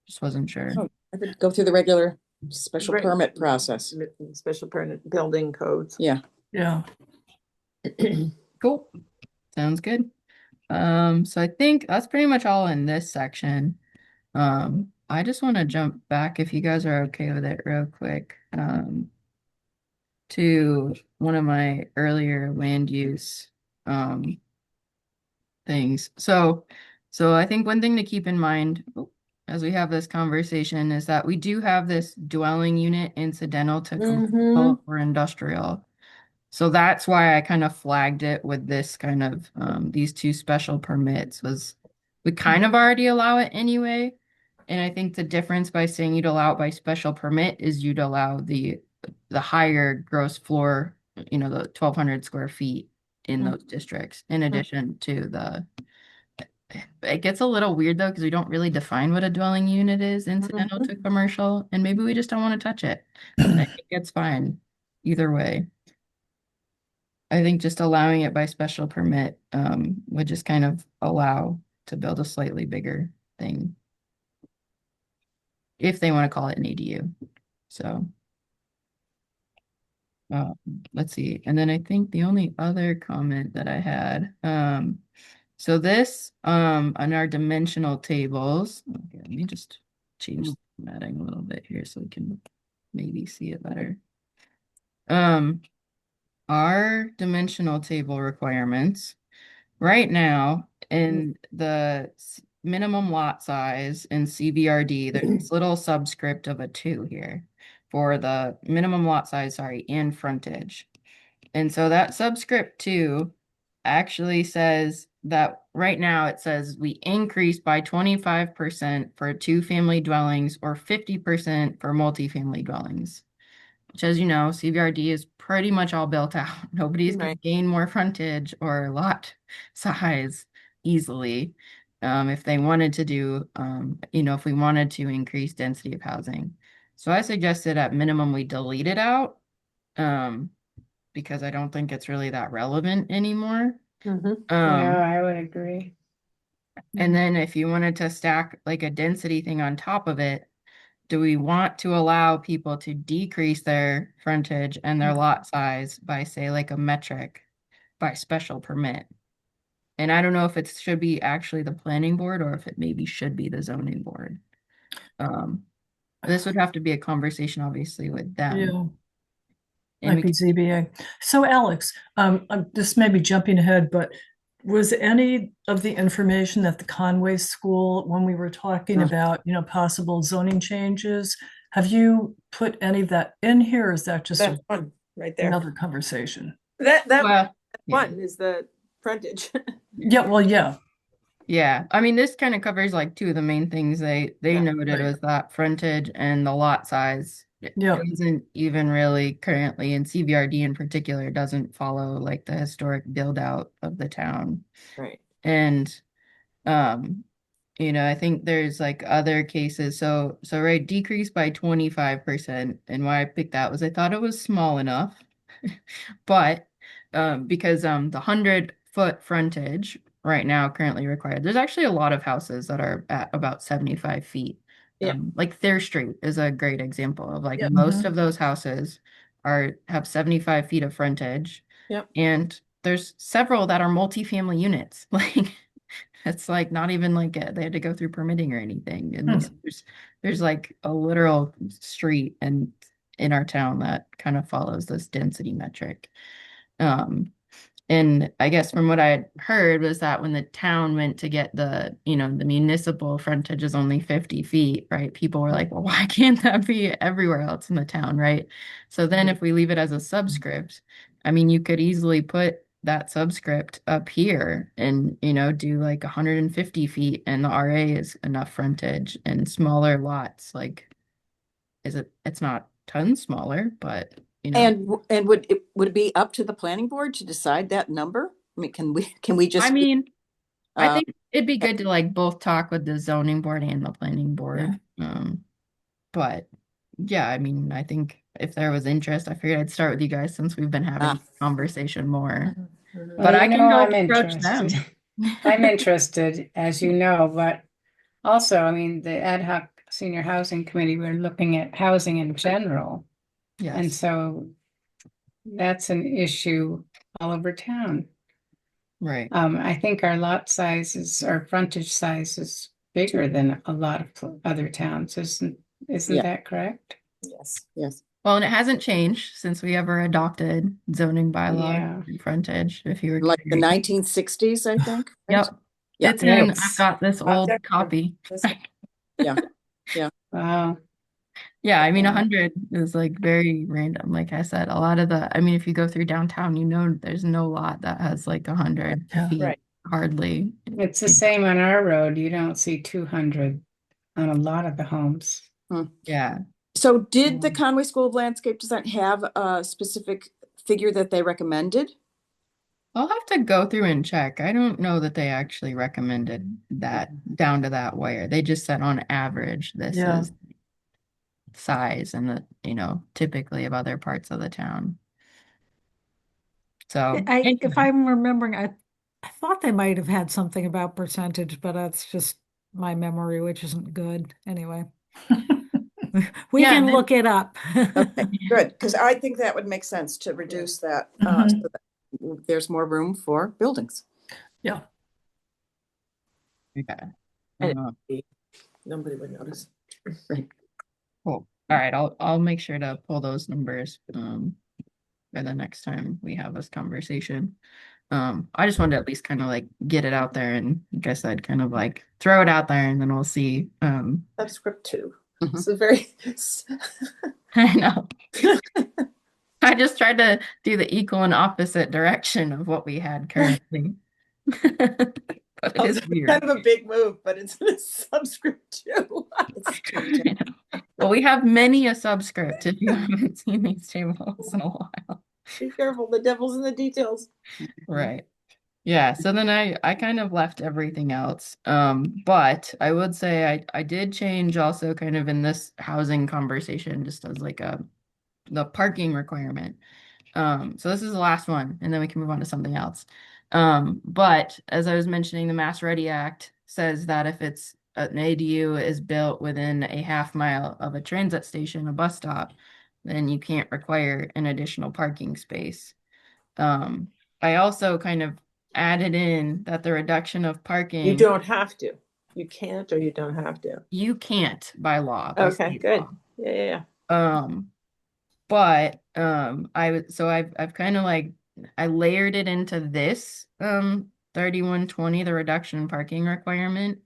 just wasn't sure. Oh, I would go through the regular special Right. permit process. Special permit building codes. Yeah. Yeah. Cool. Sounds good. So I think that's pretty much all in this section. I just want to jump back, if you guys are okay with it, real quick, to one of my earlier land use things. So I think one thing to keep in mind as we have this conversation is that we do have this dwelling unit incidental to commercial or industrial. So that's why I kind of flagged it with this kind of these two special permits was we kind of already allow it anyway. And I think the difference by saying you'd allow it by special permit is you'd allow the higher gross floor, the 1,200 square feet in those districts, in addition to the. It gets a little weird though, because we don't really define what a dwelling unit is incidental to commercial, and maybe we just don't want to touch it. And I think it's fine either way. I think just allowing it by special permit would just kind of allow to build a slightly bigger thing. If they want to call it an ADU. So let's see. And then I think the only other comment that I had, so this on our dimensional tables, okay, let me just change the formatting a little bit here so we can maybe see it better. Our dimensional table requirements right now in the minimum lot size in CBRD, there's this little subscript of a 2 here for the minimum lot size, sorry, and frontage. And so that subscript 2 actually says that right now it says we increase by 25% for 2-family dwellings or 50% for multifamily dwellings. Which, as you know, CBRD is pretty much all built out. Nobody's going to gain more frontage or lot size easily if they wanted to do, if we wanted to increase density of housing. So I suggested at minimum we delete it out because I don't think it's really that relevant anymore. Yeah, I would agree. And then if you wanted to stack like a density thing on top of it, do we want to allow people to decrease their frontage and their lot size by, say, like a metric by special permit? And I don't know if it should be actually the planning board or if it maybe should be the zoning board. This would have to be a conversation, obviously, with them. Yeah. And Might be ZBA. So Alex, this may be jumping ahead, but was any of the information that the Conway School, when we were talking about, possible zoning changes, have you put any of that in here, or is that just That one right there. another conversation? That one is the frontage. Yeah, well, yeah. Yeah, I mean, this kind of covers like 2 of the main things they noted was that frontage and the lot size. It doesn't even really currently in CBRD in particular doesn't follow like the historic build out of the town. Right. And I think there's like other cases. So right, decrease by 25%. And why I picked that was I thought it was small enough. But because the 100-foot frontage right now currently required, there's actually a lot of houses that are at about 75 feet. Yeah. Like Thayer Street is a great example of like most of those houses have 75 feet of frontage. Yep. And there's several that are multifamily units. Like it's like not even like they had to go through permitting or anything. And there's like a literal street and in our town that kind of follows this density metric. And I guess from what I had heard was that when the town went to get the municipal frontage is only 50 feet, right? People were like, well, why can't that be everywhere else in the town, right? So then if we leave it as a subscript, I mean, you could easily put that subscript up here and, do like 150 feet and the RA is enough frontage and smaller lots. Like, it's not tons smaller, but And would it be up to the planning board to decide that number? I mean, can we just? I mean, I think it'd be good to like both talk with the zoning board and the planning board. But yeah, I mean, I think if there was interest, I figured I'd start with you guys since we've been having this conversation more. But I can go I'm approach them. interested. I'm interested, as you know, but also, I mean, the ad hoc senior housing committee, we're looking at housing in general. Yes. And so that's an issue all over town. Right. I think our our frontage size is bigger than a lot of other towns, isn't that correct? Yes. Well, and it hasn't changed since we ever adopted zoning bylaw and frontage. If you were Like the 1960s, I think. Yep. Yeah. It's in, I've got this old copy. Yeah. Wow. Yeah, I mean, 100 is like very random. Like I said, a lot of I mean, if you go through downtown, there's no lot that has like 100 Yeah. feet, Right. hardly. It's the same on our road. You don't see 200 on a lot of the homes. Yeah. So did the Conway School of Landscape Design have a specific figure that they recommended? I'll have to go through and check. I don't know that they actually recommended that down to that wire. They just said on average, this Yeah. is size and typically of other parts of the town. So, If I'm remembering, I thought they might have had something about percentage, but that's just my memory, which isn't good. Anyway, we Yeah, can and then- look it up. Okay, good, because I think that would make sense to reduce that, Mhm. so that there's more room for buildings. Yeah. okay. And Uh, nobody would notice. Cool. All right, I'll make sure to pull those numbers by the next time we have this conversation. I just wanted to at least kind of like get it out there and like I said, kind of like throw it out there and then we'll see. Subscript 2. Mhm. It's a very I know. I just tried to do the equal and opposite direction of what we had currently. But it is it's weird. kind of a big move, but it's a subscript 2. It's changing. Well, we have many a subscript if you haven't seen these tables in a while. Be careful, the devil's in the details. Right. Yeah, so then I kind of left everything else. But I would say I did change also kind of in this housing conversation just as like the parking requirement. So this is the last one, and then we can move on to something else. But as I was mentioning, the Mass Ready Act says that if it's an ADU is built within a half mile of a transit station, a bus stop, then you can't require an additional parking space. I also kind of added in that the reduction of parking You don't have to. You can't or you don't have to. you can't by law. By Okay, state good. law. Yeah. But I've kind of like I layered it into this 3120, the reduction in parking requirement,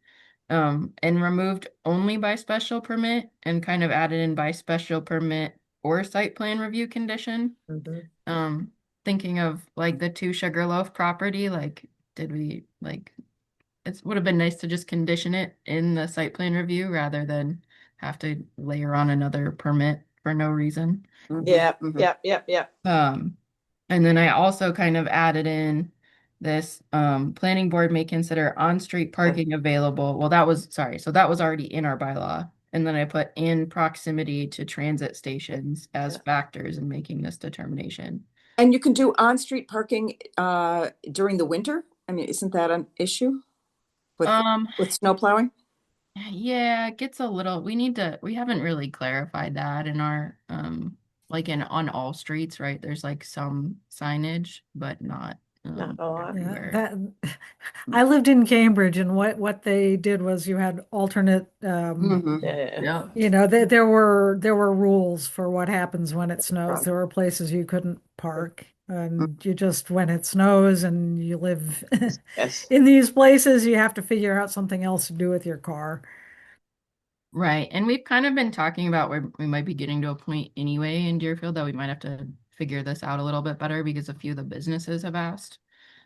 and removed only by special permit and kind of added in by special permit or site plan review condition. Thinking of like the 2 Sugarloaf property, like did we like it would have been nice to just condition it in the site plan review rather than have to layer on another permit for no reason. Yep. And then I also kind of added in this planning board may consider on-street parking available. Well, that was so that was already in our bylaw. And then I put in proximity to transit stations as factors in making this determination. And you can do on-street parking during the winter? I mean, isn't that an issue with snow plowing? Yeah, it gets a little, we haven't really clarified that in our, like on all streets, right? There's like some signage, but not Not a lot. Yeah, everywhere. I lived in Cambridge, and what they did was you had alternate, Mhm. Yeah. Yeah. there were rules for what happens when it snows. There were places you couldn't park, and you just when it snows and you live Yes. in these places, you have to figure out something else to do with your car. Right. And we've kind of been talking about where we might be getting to a point anyway in Deerfield that we might have to figure this out a little bit better because a few of the businesses have asked,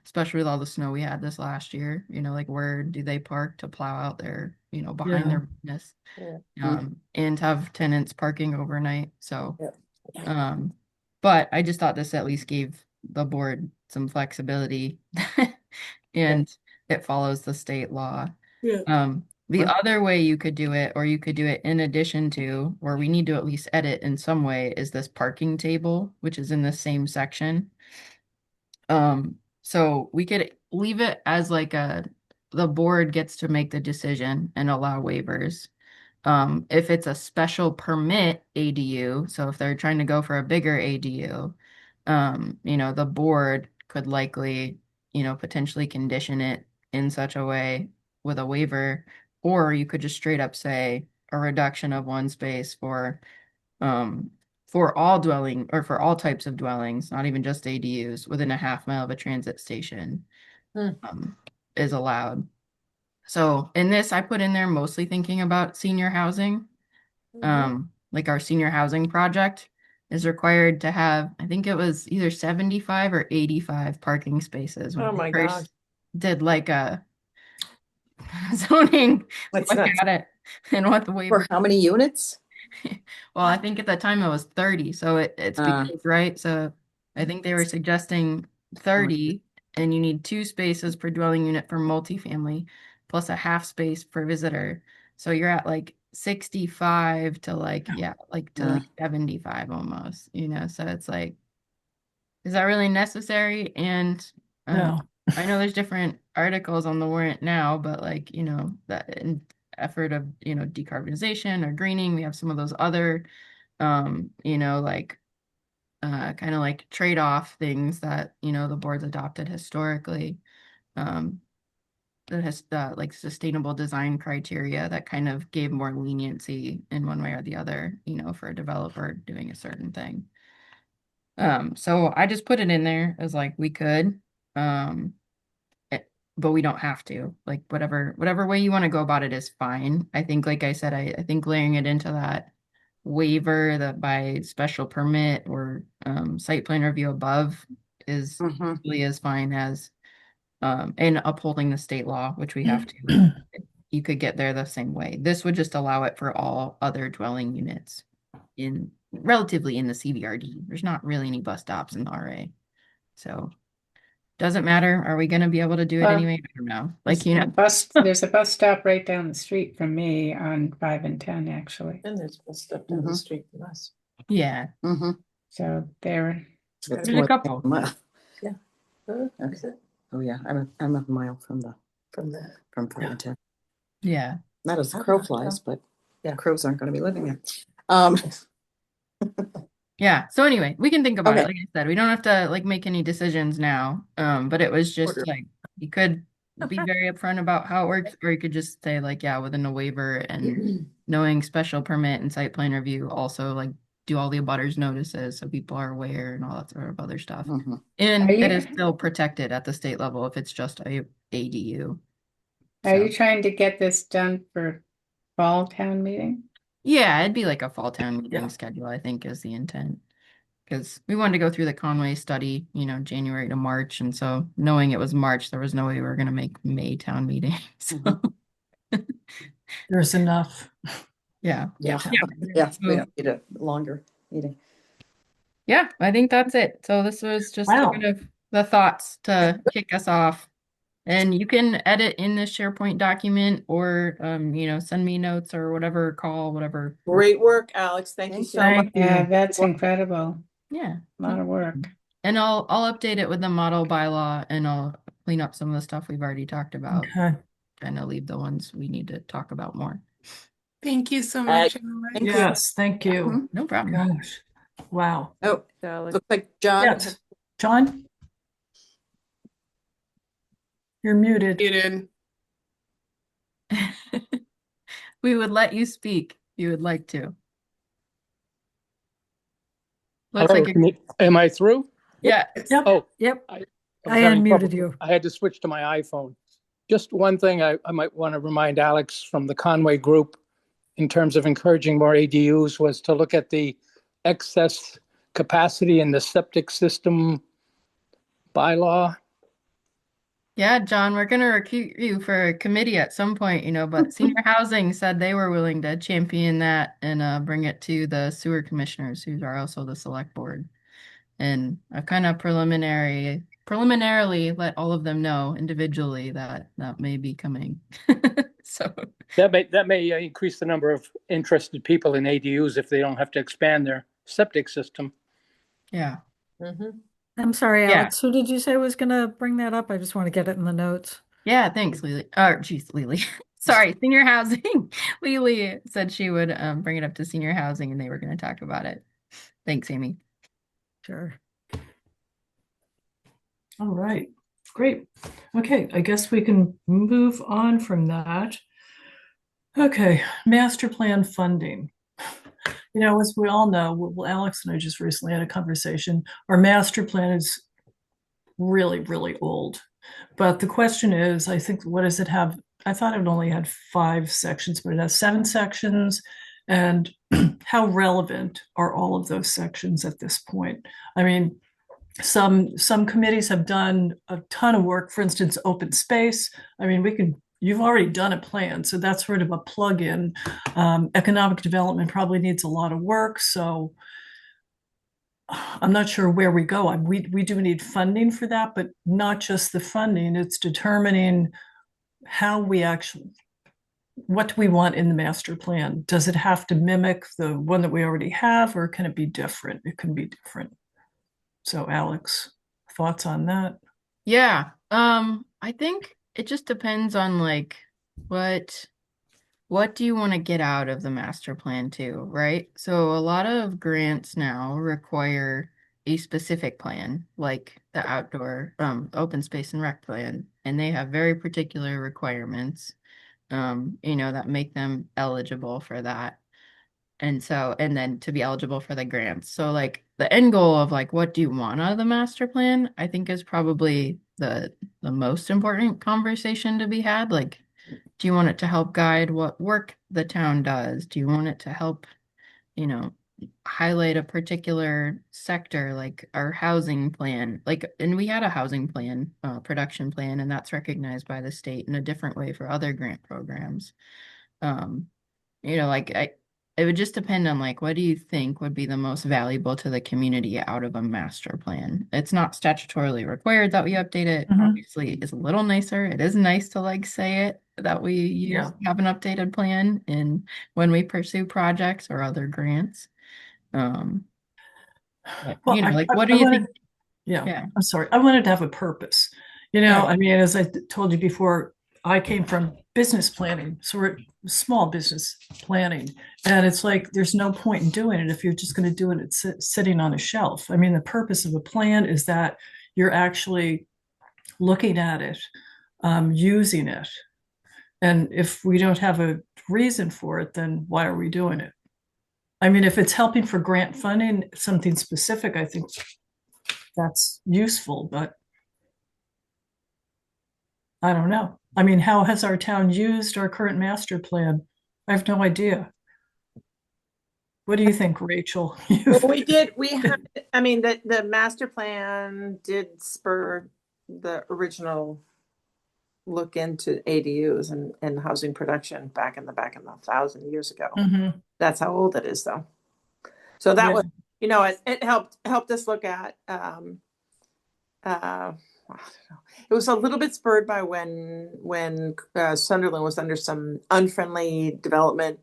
especially with all the snow we had this last year, like where do they park to plow out their, behind Yeah. their business, Yeah. and have tenants parking overnight. So, Yeah. but I just thought this at least gave the board some flexibility and it follows the state law. Yeah. The other way you could do it, or you could do it in addition to, or we need to at least edit in some way, is this parking table, which is in the same section. So we could leave it as like the board gets to make the decision and allow waivers. If it's a special permit ADU, so if they're trying to go for a bigger ADU, the board could likely, potentially condition it in such a way with a waiver, or you could just straight up say a reduction of 1 space for all dwelling or for all types of dwellings, not even just ADUs, within a half mile of a transit station, is allowed. So in this, I put in there mostly thinking about senior housing. like our senior housing project is required to have, I think it was either 75 or 85 parking spaces. When Oh we my first God. did like a zoning That's look nuts. at it and what the For waiver. how many units? Well, I think at the time it was 30, so it's because, right? So I think they were suggesting 30, and you need 2 spaces per dwelling unit for multifamily, plus a half space per visitor. So you're at like 65 to like, like to like 75 almost, so it's like, is that really necessary? And No. I know there's different articles on the warrant now, but like, that in effort of, decarbonization or greening, we have some of those other, like kind of like trade-off things that, the board's adopted historically. That has like sustainable design criteria that kind of gave more leniency in one way or the other, for a developer doing a certain thing. So I just put it in there as like we could, but we don't have to. Like whatever way you want to go about it is fine. I think, like I said, I think layering it into that waiver that by special permit or site plan review above is really as fine as and upholding the state law, which we have to. You could get there the same way. This would just allow it for all other dwelling units relatively in the CVRD. There's not really any bus stops in the RA. So doesn't matter. Are we going to be able to do it anyway? I don't know. Like, There's a bus stop right down the street from me on 5 and 10, actually. And there's stuff down the street from us. Yeah. So there. There's a couple. Yeah. Okay. Oh yeah, I'm a mile from 5 and 10. Yeah. Not as the crow flies, but yeah, crows aren't going to be living there. Yeah. So anyway, we can think about it. Okay. Like I said, we don't have to like make any decisions now. But it was just like you could be very upfront about how it works, or you could just say like, yeah, within a waiver and knowing special permit and site plan review, also like do all the abutters notices so people are aware and all that sort of other stuff. And it is still protected at the state level if it's just a ADU. Are you trying to get this done for fall town meeting? Yeah, it'd be like a fall town meeting schedule, I think, is the intent. Because we wanted to go through the Conway study, January to March. And so knowing it was March, there was no way we were going to make May town meeting. So There's enough. yeah. We don't need a longer meeting. Yeah, I think that's it. So this was just kind of the thoughts to kick us off. And you can edit in this SharePoint document or, send me notes or whatever, call, whatever. Great work, Alex. Thank you so much. Yeah, that's incredible. Yeah. A lot of work. And I'll update it with the model bylaw and I'll clean up some of the stuff we've already talked about. Okay. And I'll leave the ones we need to talk about more. Thank you so much. Yes, thank you. No problem. Gosh. Wow. Oh, looks like John. Yes. John? You're muted. We would let you speak. You would like to. Looks Hello, like am I through? yeah. Yep. Oh, Yep. I I having unmuted trouble. you. I had to switch to my iPhone. Just one thing I might want to remind Alex from the Conway Group in terms of encouraging more ADUs was to look at the excess capacity in the septic system bylaw. Yeah, John, we're going to recruit you for a committee at some point, but senior housing said they were willing to champion that and bring it to the sewer commissioners, who are also the select board. And I kind of preliminarily let all of them know individually that may be coming. So That may increase the number of interested people in ADUs if they don't have to expand their septic system. yeah. I'm sorry, Yeah. Alex. Who did you say was going to bring that up? I just want to get it in the notes. Yeah, thanks, Lily. Lily. Sorry, senior housing. Lily said she would bring it up to senior housing and they were going to talk about it. Thanks, Amy. Sure. All right. Great. Okay, I guess we can move on from that. Okay, master plan funding. As we all know, well, Alex and I just recently had a conversation. Our master plan is really, really old. But the question is, I think, what does it have? I thought it only had 5 sections, but it has 7 sections. And how relevant are all of those sections at this point? I mean, some committees have done a ton of work, for instance, open space. I mean, you've already done a plan, so that's sort of a plug-in. Economic development probably needs a lot of work, so I'm not sure where we go. We do need funding for that, but not just the funding, it's determining how we actually, what do we want in the master plan? Does it have to mimic the one that we already have, or can it be different? It can be different. So Alex, thoughts on that? Yeah. I think it just depends on like what do you want to get out of the master plan too, right? So a lot of grants now require a specific plan, like the outdoor open space and rec plan, and they have very particular requirements, that make them eligible for that. And then to be eligible for the grants. So like the end goal of like what do you want out of the master plan, I think is probably the most important conversation to be had. Like, do you want it to help guide what work the town does? Do you want it to help, you know, highlight a particular sector like our housing plan? Like, and we had a housing plan, production plan, and that's recognized by the state in a different way for other grant programs. Like it would just depend on like what do you think would be the most valuable to the community out of a master plan? It's not statutorily required that we update it. Mhm. Obviously, it's a little nicer. It is nice to like say it that we have an updated plan in when we pursue projects or other grants. Well, Like what do you think? Yeah, I'm sorry. I wanted to have a purpose. I mean, as I told you before, I came from business planning, so we're small business planning, and it's like there's no point in doing it if you're just going to do it sitting on a shelf. I mean, the purpose of a plan is that you're actually looking at it, using it, and if we don't have a reason for it, then why are we doing it? I mean, if it's helping for grant funding, something specific, I think that's useful, but I don't know. I mean, how has our town used our current master plan? I have no idea. What do you think, Rachel? Well, I mean, the master plan did spur the original look into ADUs and housing production back in the 1,000 years ago. Mhm. That's how old it is, though. So that was, it helped us look at, it was a little bit spurred by when Sunderland was under some unfriendly development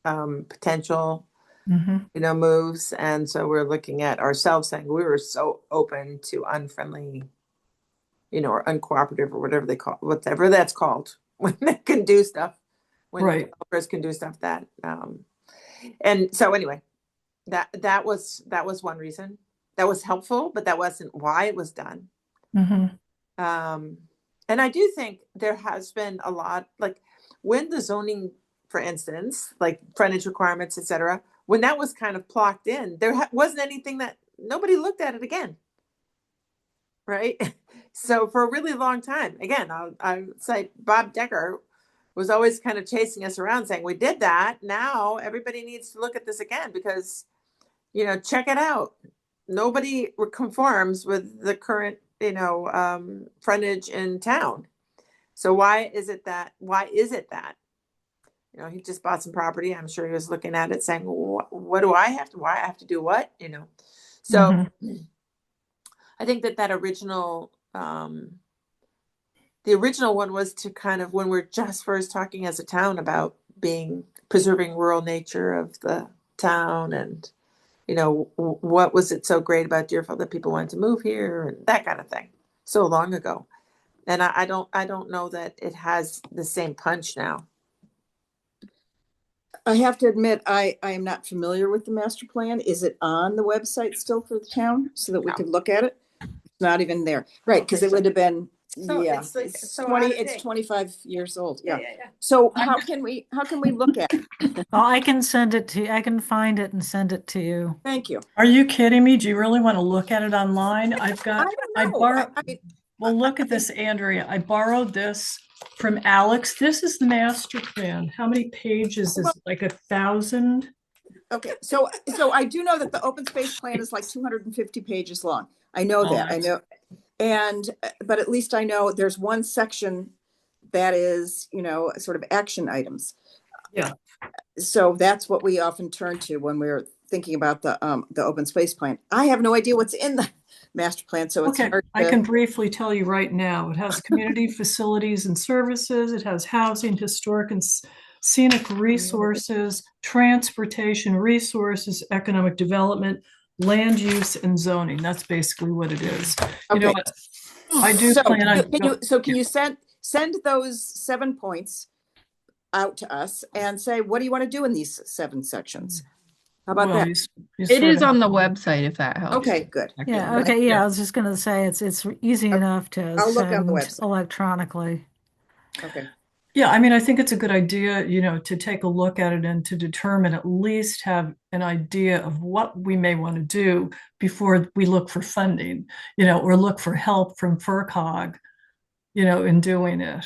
potential, moves, and so we're looking at ourselves saying we were so open to unfriendly, or uncooperative or whatever that's called when they can do stuff, when developers can do stuff that, and so anyway, that was one reason that was helpful, but that wasn't why it was done. And I do think there has been a lot, like when the zoning, for instance, like frontage requirements, etc., when that was kind of plocked in, there wasn't anything that nobody looked at it again. Right. So for a really long time, again, I say Bob Decker was always kind of chasing us around saying, we did that. Now everybody needs to look at this again because, check it out. Nobody conforms with the current, frontage in town. So why is it that? He just bought some property. I'm sure he was looking at it saying, what do I have to, why I have to do what, So I think that original, the original one was to kind of, when we're just first talking as a town about preserving rural nature of the town and, what was it so great about Deerfield that people wanted to move here and that kind of thing so long ago. And I don't know that it has the same punch now. I have to admit, I am not familiar with the master plan. Is it on the website still for the town so that we could look at it? It's not even there. Right, because it would have been, it's 25 years old. Yeah. So how can we look at it? Well, I can send it to you. I can find it and send it to you. Thank you. Are you kidding me? Do you really want to look at it online? I don't know. Well, look at this, Andrea. I borrowed this from Alex. This is the master plan. How many pages is it? Like 1,000? Okay, so I do know that the open space plan is like 250 pages long. I know Oh, that, I that's- know. And, but at least I know there's one section that is, sort of action items. Yeah. So that's what we often turn to when we're thinking about the open space plan. I have no idea what's in the master plan, so it's Okay, hard I to. can briefly tell you right now. It has community facilities and services. It has housing, historic and scenic resources, transportation resources, economic development, land use and zoning. That's basically what it is. You know Okay. what? I do So plan on. can you send those 7 points out to us and say, what do you want to do in these 7 sections? How about Well, that? you It sort is of- on the website if that helps. Okay, good. Yeah, okay, yeah, I was just gonna say, it's easy enough to I'll look on the send website. electronically. Okay. Yeah, I mean, I think it's a good idea, to take a look at it and to determine, at least have an idea of what we may want to do before we look for funding, or look for help from FERCog, in doing it.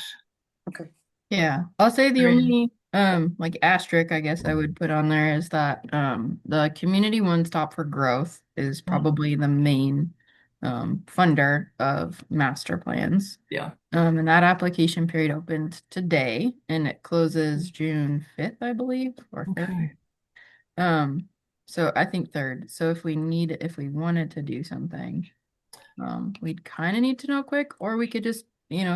Okay. Yeah, I'll say the I mean- only like asterisk I guess I would put on there is that the Community One Stop for Growth is probably the main funder of master plans. Yeah. And that application period opened today and it closes June 5th, I believe, or 5th. Okay. So I think 3rd. So if we wanted to do something, we'd kind of need to know quick, or we could just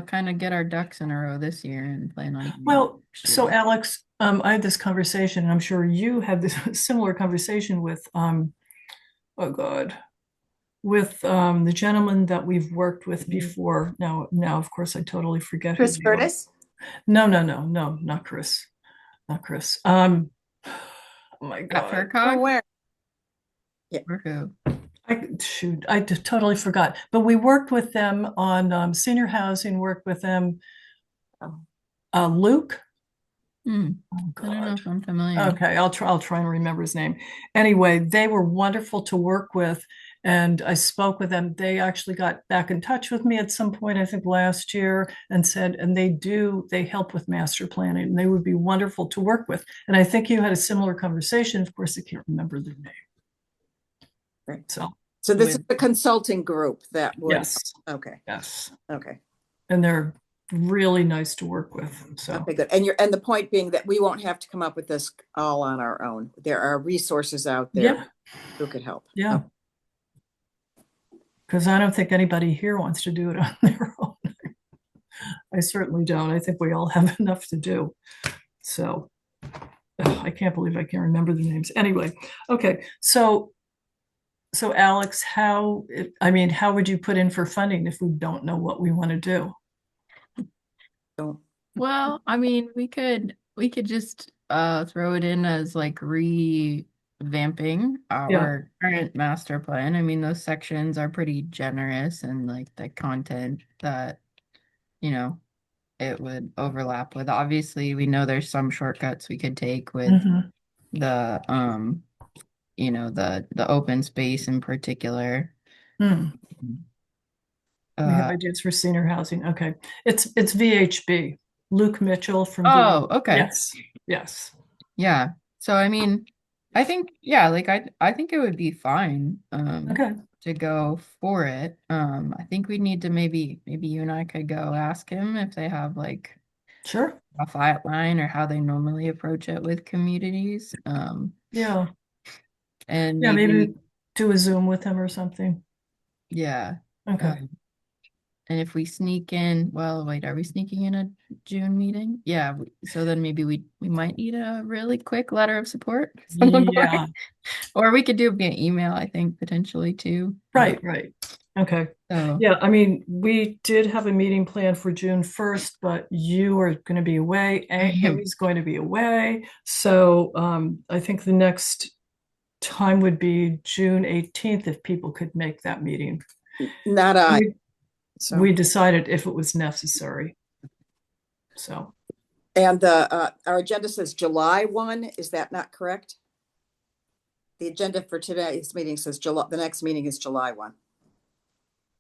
kind of get our ducks in a row this year and plan on. Well, so Alex, I had this conversation, and I'm sure you had this similar conversation with, oh God, with the gentleman that we've worked with before. Now, of course, I totally forget Chris his name. Curtis? No, not Chris. Not Chris. Oh my At God. FERCog? Where? Or who? I totally forgot. But we worked with them on senior housing, worked with them. Luke. Hmm. Oh, I don't know God. if I'm familiar. Okay, I'll try and remember his name. Anyway, they were wonderful to work with, and I spoke with them. They actually got back in touch with me at some point, I think last year, and said, and they help with master planning, and they would be wonderful to work with. And I think you had a similar conversation. Of course, I can't remember their name. Right. So this is the consulting group that would. yes, Okay. yes, Okay. and they're really nice to work with. So Okay, good. And the point being that we won't have to come up with this all on our own. There are resources out there yeah, who could help. yeah. Because I don't think anybody here wants to do it on their own. I certainly don't. I think we all have enough to do. So I can't believe I can't remember the names. Anyway, okay. So Alex, how would you put in for funding if we don't know what we want to do? Well, I mean, we could just throw it in as like revamping our current master plan. I mean, those sections are pretty generous and like the content that, it would overlap with. Obviously, we know there's some shortcuts we could take with Mhm. the the open space in particular. We have ideas for senior housing. Okay. It's VHB. Luke Mitchell from Oh, okay. Yes. Yeah. So I mean, I think like I think it would be fine Okay. to go for it. I think we need to maybe you and I could go ask him if they have like Sure. a outline or how they normally approach it with communities. Yeah. And Yeah, maybe do a Zoom with him or something. yeah. Okay. And if we sneak in, well, wait, are we sneaking in a June meeting? Yeah. So then maybe we might need a really quick letter of support. Yeah. Or we could do it via email, I think, potentially too. Right. Okay. So Yeah, I mean, we did have a meeting planned for June 1st, but you are going to be away. Amy's going to be away. So I think the next time would be June 18th if people could make that meeting. Not I. We decided if it was necessary. So. And our agenda says July 1. Is that not correct? The agenda for today's meeting says July. The next meeting is July 1.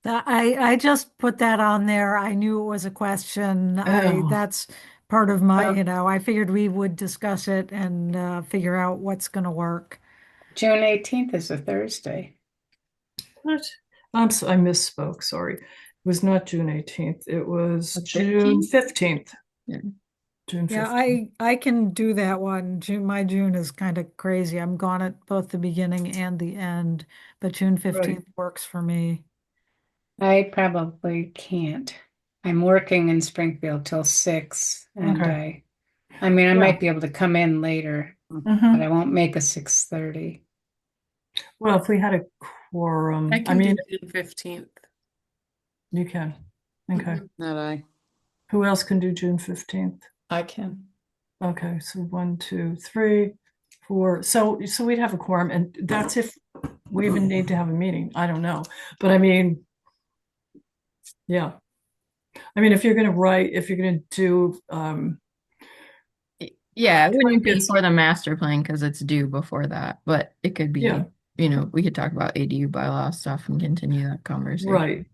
I just put that on there. I knew it was a question. Oh, That's part of my, uh, I figured we would discuss it and figure out what's going to work. June 18th is a Thursday. what? I misspoke, sorry. It was not June 18th. It was The June 15th? 15th. Yeah. June Yeah, 15th. I can do that one. My June is kind of crazy. I'm gone at both the beginning and the end, but June Right. 15th works for me. I probably can't. I'm working in Springfield till 6, and Okay. I mean, I Yeah. might be able to come in later, but Mhm. I won't make a 6:30. Well, if we had a quorum, I I can mean, do June 15th. you can. Okay. Not I. Who else can do June 15th? I can. Okay, so 1, 2, 3, 4. So we'd have a quorum, and that's if we even need to have a meeting. I don't know. But I mean, yeah. I mean, if you're gonna do Yeah, it wouldn't be blankets, for the master plan because it's due before that, but it could yeah, be, we could talk about ADU bylaw stuff and continue that conversation. right,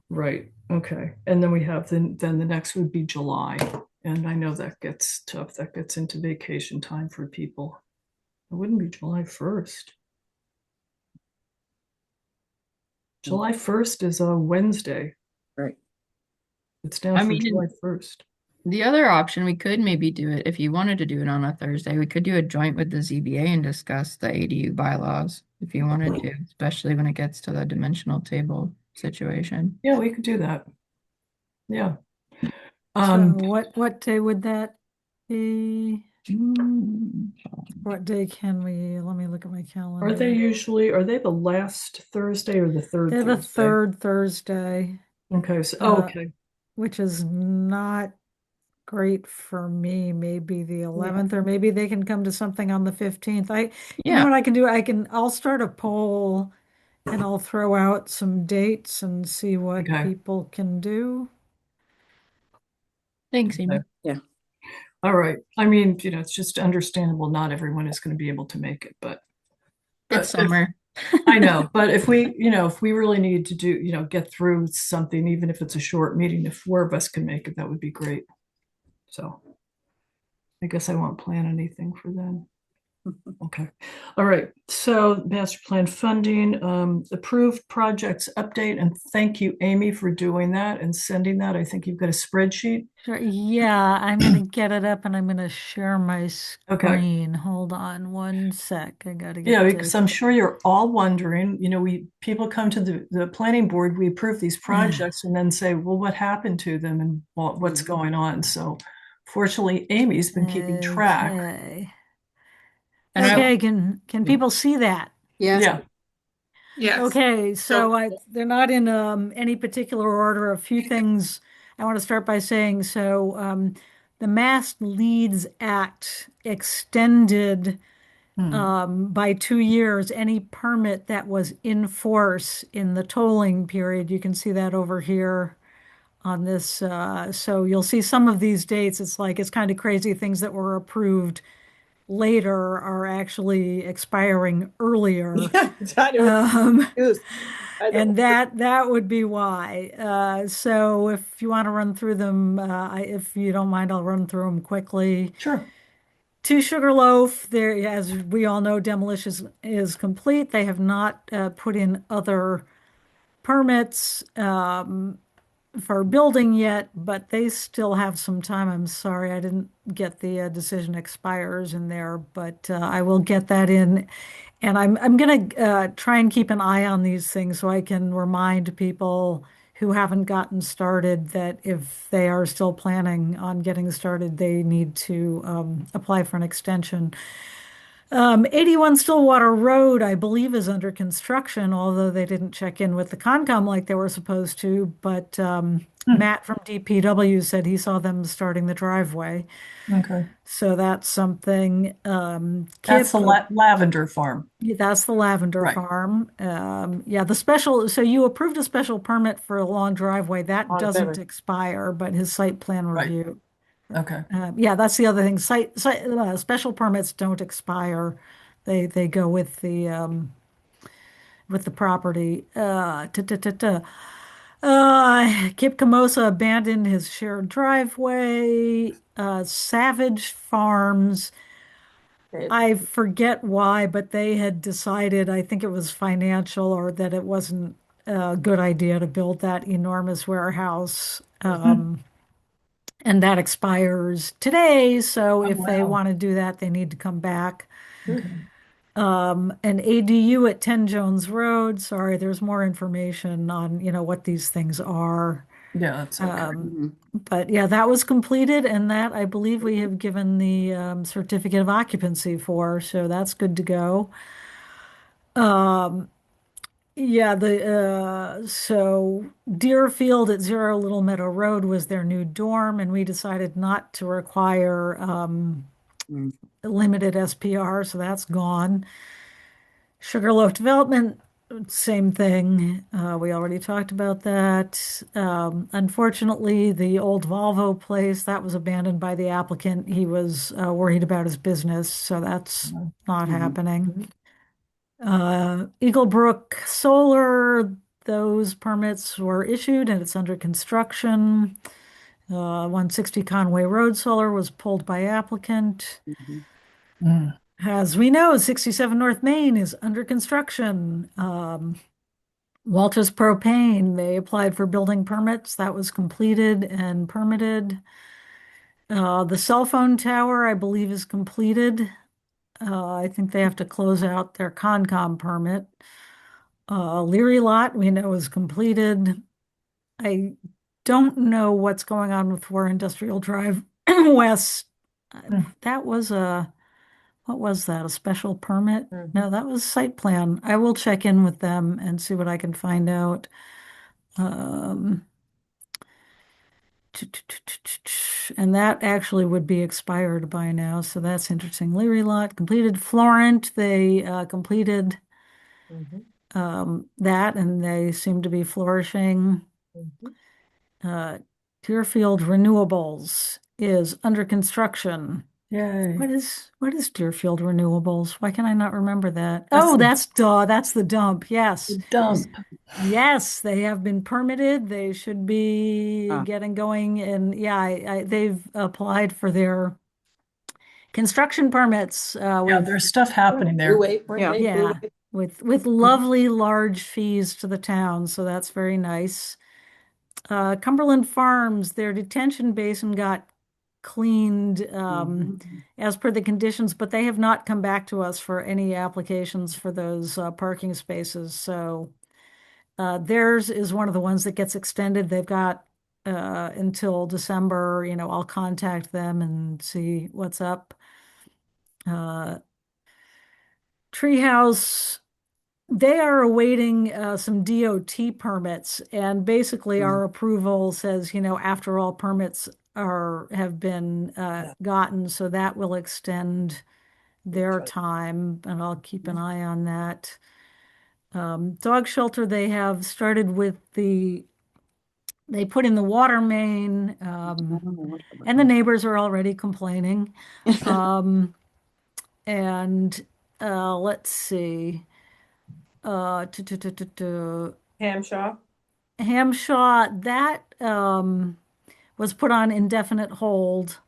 right. Okay. And then we have then the next would be July. And I know that gets tough. That gets into vacation time for people. It wouldn't be July 1st. July 1st is a Wednesday. Right. It's down I for mean, July 1st. the other option, we could maybe do it if you wanted to do it on a Thursday. We could do a joint with the ZBA and discuss the ADU bylaws if you wanted to, especially when it gets to the dimensional table situation. Yeah, we could do that. Yeah. So what day would that be? Mm. What day can we, let me look at my calendar. Are they the last Thursday or the third They're the Thursday? third Thursday, Okay, so Uh, okay. which is not great for me. Maybe the Yeah. 11th, or maybe they can come to something on the 15th. You know Yeah, what I can do? I'll start a poll and I'll throw out some dates and see what Okay. people can do. thanks, Amy. Okay. Yeah. All right. I mean, it's just understandable not everyone is going to be able to make it, but It's if- summer. I know, but if we really need to do, get through something, even if it's a short meeting, if 4 of us can make it, that would be great. So I guess I won't plan anything for then. Okay. All right. So master plan funding, approved projects update, and thank you, Amy, for doing that and sending that. I think you've got a spreadsheet. Sure. Yeah, I'm gonna get it up and I'm gonna share my Okay. screen. Hold on one sec. I gotta Yeah, get because I'm sure you're all wondering, people come to the planning board, we approve these projects and then say, well, what happened to them and what's going on? So fortunately, Amy's been keeping track. Okay. And Okay, can people see that? Yeah. Yeah. Yes. Okay, so So- they're not in any particular order. A few things I want to start by saying. So the Mass Leads Act extended by 2 years any permit that was in force in the tolling period. You can see that over here on this. So you'll see some of these dates. It's kind of crazy. Things that were approved later are actually expiring earlier. Um, and that would be why. So if you want to run through them, if you don't mind, I'll run through them quickly. Sure. To Sugarloaf, there, as we all know, demolition is complete. They have not put in other permits for building yet, but they still have some time. I'm sorry, I didn't get the decision expires in there, but I will get that in. And I'm gonna try and keep an eye on these things so I can remind people who haven't gotten started that if they are still planning on getting started, they need to apply for an extension. 81 Stillwater Road, I believe, is under construction, although they didn't check in with the Concom like they were supposed to. But Matt from DPW said he saw them starting the driveway. Okay. So that's something. That's the lavender farm. That's the lavender Right. farm. Yeah, so you approved a special permit for a long driveway. That doesn't expire, but his site plan Right. review. Okay. Yeah, that's the other thing. Special permits don't expire. They go with the property. Kip Camosa abandoned his shared driveway. Savage Farms, I forget why, but they had decided, I think it was financial or that it wasn't a good idea to build that enormous warehouse. And that expires today. So Oh, if they wow. want to do that, they need to come back. Okay. An ADU at 10 Jones Road. Sorry, there's more information on, what these things are. Yeah, that's okay. But yeah, that was completed, and that I believe we have given the certificate of occupancy for, so that's good to go. Yeah, the so Deerfield at Zero Little Meadow Road was their new dorm, and we decided not to require limited SPR, so that's gone. Sugarloaf Development, same thing. We already talked about that. Unfortunately, the old Volvo place that was abandoned by the applicant. He was worried about his business, so that's not happening. Eagle Brook Solar, those permits were issued and it's under construction. 160 Conway Road Solar was pulled by applicant. Mm. As we know, 67 North Main is under construction. Walters Propane, they applied for building permits. That was completed and permitted. The cell phone tower, I believe, is completed. I think they have to close out their Concom permit. Leary Lot, we know, is completed. I don't know what's going on with 4 Industrial Drive West. That was what was that? A special permit? No, that was site plan. I will check in with them and see what I can find out. And that actually would be expired by now, so that's interesting. Leary Lot completed. Florent, they completed that, and they seem to be flourishing. Deerfield Renewables is under construction. Yay. What is Deerfield Renewables? Why can I not remember that? That's Oh, the- that's the dump. Yes. The dump. Yes, they have been permitted. They should be getting going. And yeah, they've applied for their construction permits Yeah, there's stuff happening there. yeah, with lovely large fees to the town. So that's very nice. Cumberland Farms, their detention basin got cleaned as per the conditions, but they have not come back to us for any applications for those parking spaces. So theirs is one of the ones that gets extended. They've got until December. I'll contact them and see what's up. Treehouse, they are awaiting some DOT permits, and basically our approval says, after all permits have been gotten, so that will extend their time, and I'll keep an eye on that. Dog shelter, they have started with they put in the water main, and the neighbors are already complaining. And let's see. Hamshaw. Hamshaw, that was put on indefinite hold.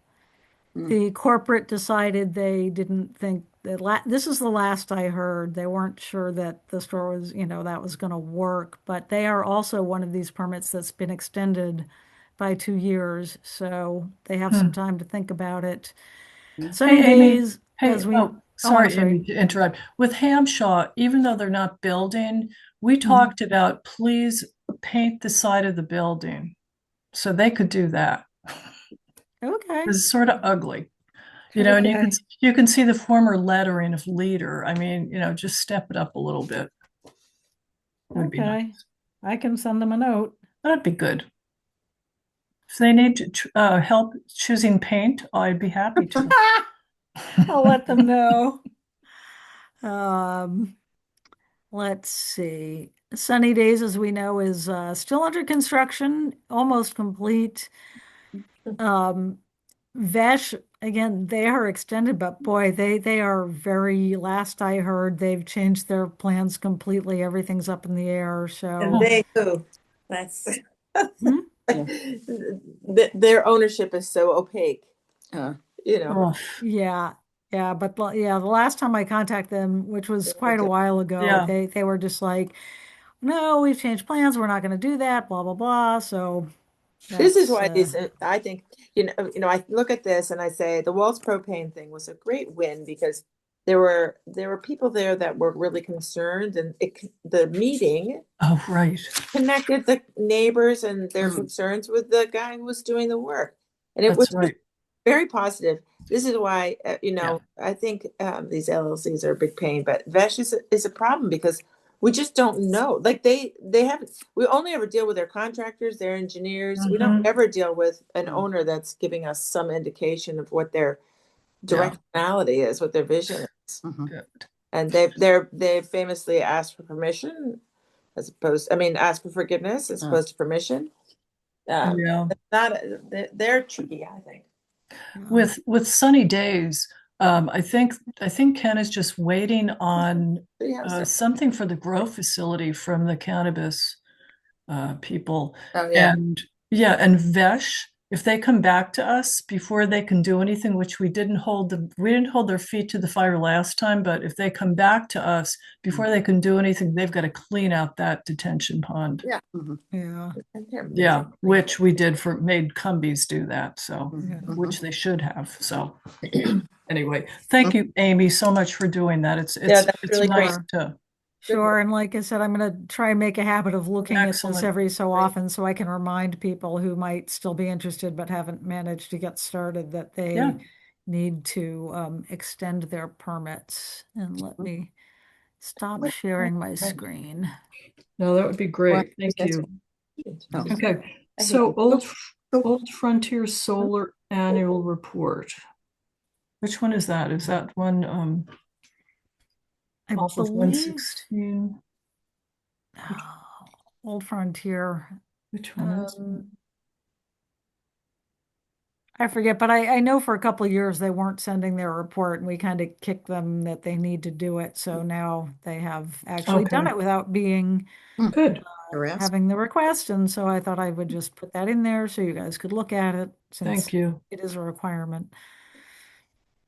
The corporate decided they didn't think that this is the last I heard. They weren't sure that the store was, that was going to work, but they are also one of these permits that's been extended by 2 years, so they have some time to think about it. Sunny Hey, Amy. days, Hey, as we, sorry, I'm sorry. Amy, to interrupt. With Hamshaw, even though they're not building, we talked about please paint the side of the building. So they could do that. Okay. It's sort of ugly. And you can see the former lettering of leader. I mean, just step it up a little bit. Would be Okay. nice. I can send them a note. That'd be good. If they need help choosing paint, I'd be happy to. I'll let them know. Let's see. Sunny Days, as we know, is still under construction, almost complete. Vesh, again, they are extended, but boy, they are very, last I heard, they've changed their plans completely. Everything's up in the air. So And they who? That's Hmm? their ownership is so opaque, Uh, you know. Oh, Yeah, yeah, but the last time I contacted them, which was They were quite a while ago, yeah. they were just like, "No, we've changed plans. We're not going to do that." Blah blah blah. So This is that's why these, I think, I look at this and I say the Waltz propane thing was a great win because there were people there that were really concerned, and the meeting Oh, right. connected the neighbors and their Mm. concerns with the guy who was doing the work, and it That's was right. very positive. This is why, I think these LLCs are a big pain, but Vesh is a problem because we just don't know. Like they haven't. We only ever deal with their contractors, their engineers. We don't Mhm. ever deal with an Mm. owner that's giving us some indication of what their Yeah. directionality is, what their vision is. Mhm. Good. And they've famously asked for permission asked for forgiveness as opposed to permission. Yeah. It's not they're tricky, I think. With Sunny Days, I think Ken is just waiting on Yeah. something for the grow facility from the cannabis people. Oh, yeah. And yeah, and Vesh, if they come back to us before they can do anything, which we didn't hold their feet to the fire last time, but if they come back to us before they can do anything, they've got to clean out that detention pond. Yeah. Mhm. yeah. And they're Yeah, amazing. which we made Cumbies do that, so Mhm. which they should have. So anyway, thank you, Amy, so much for doing that. It's Yeah, that's it's really great. nice to Sure, and like I said, I'm going to try and make a habit of looking at this Excellent. every so Great. often so I can remind people who might still be interested but haven't managed to get started that they Yeah. need to extend their permits. And let me stop sharing my screen. No, that would be great. Thank That's you. Oh. Okay, I hate so them. Old Frontier Solar Annual Report. Which one is that? Is that one I off of believe 116? Old Frontier. Which one is it? I forget, but I know for a couple of years they weren't sending their report and we kind of kicked them that they need to do it. So now they have actually done Okay. it without being Good. Harass. having the request. And so I thought I would just put that in there so you guys could look at it since Thank you. it is a requirement.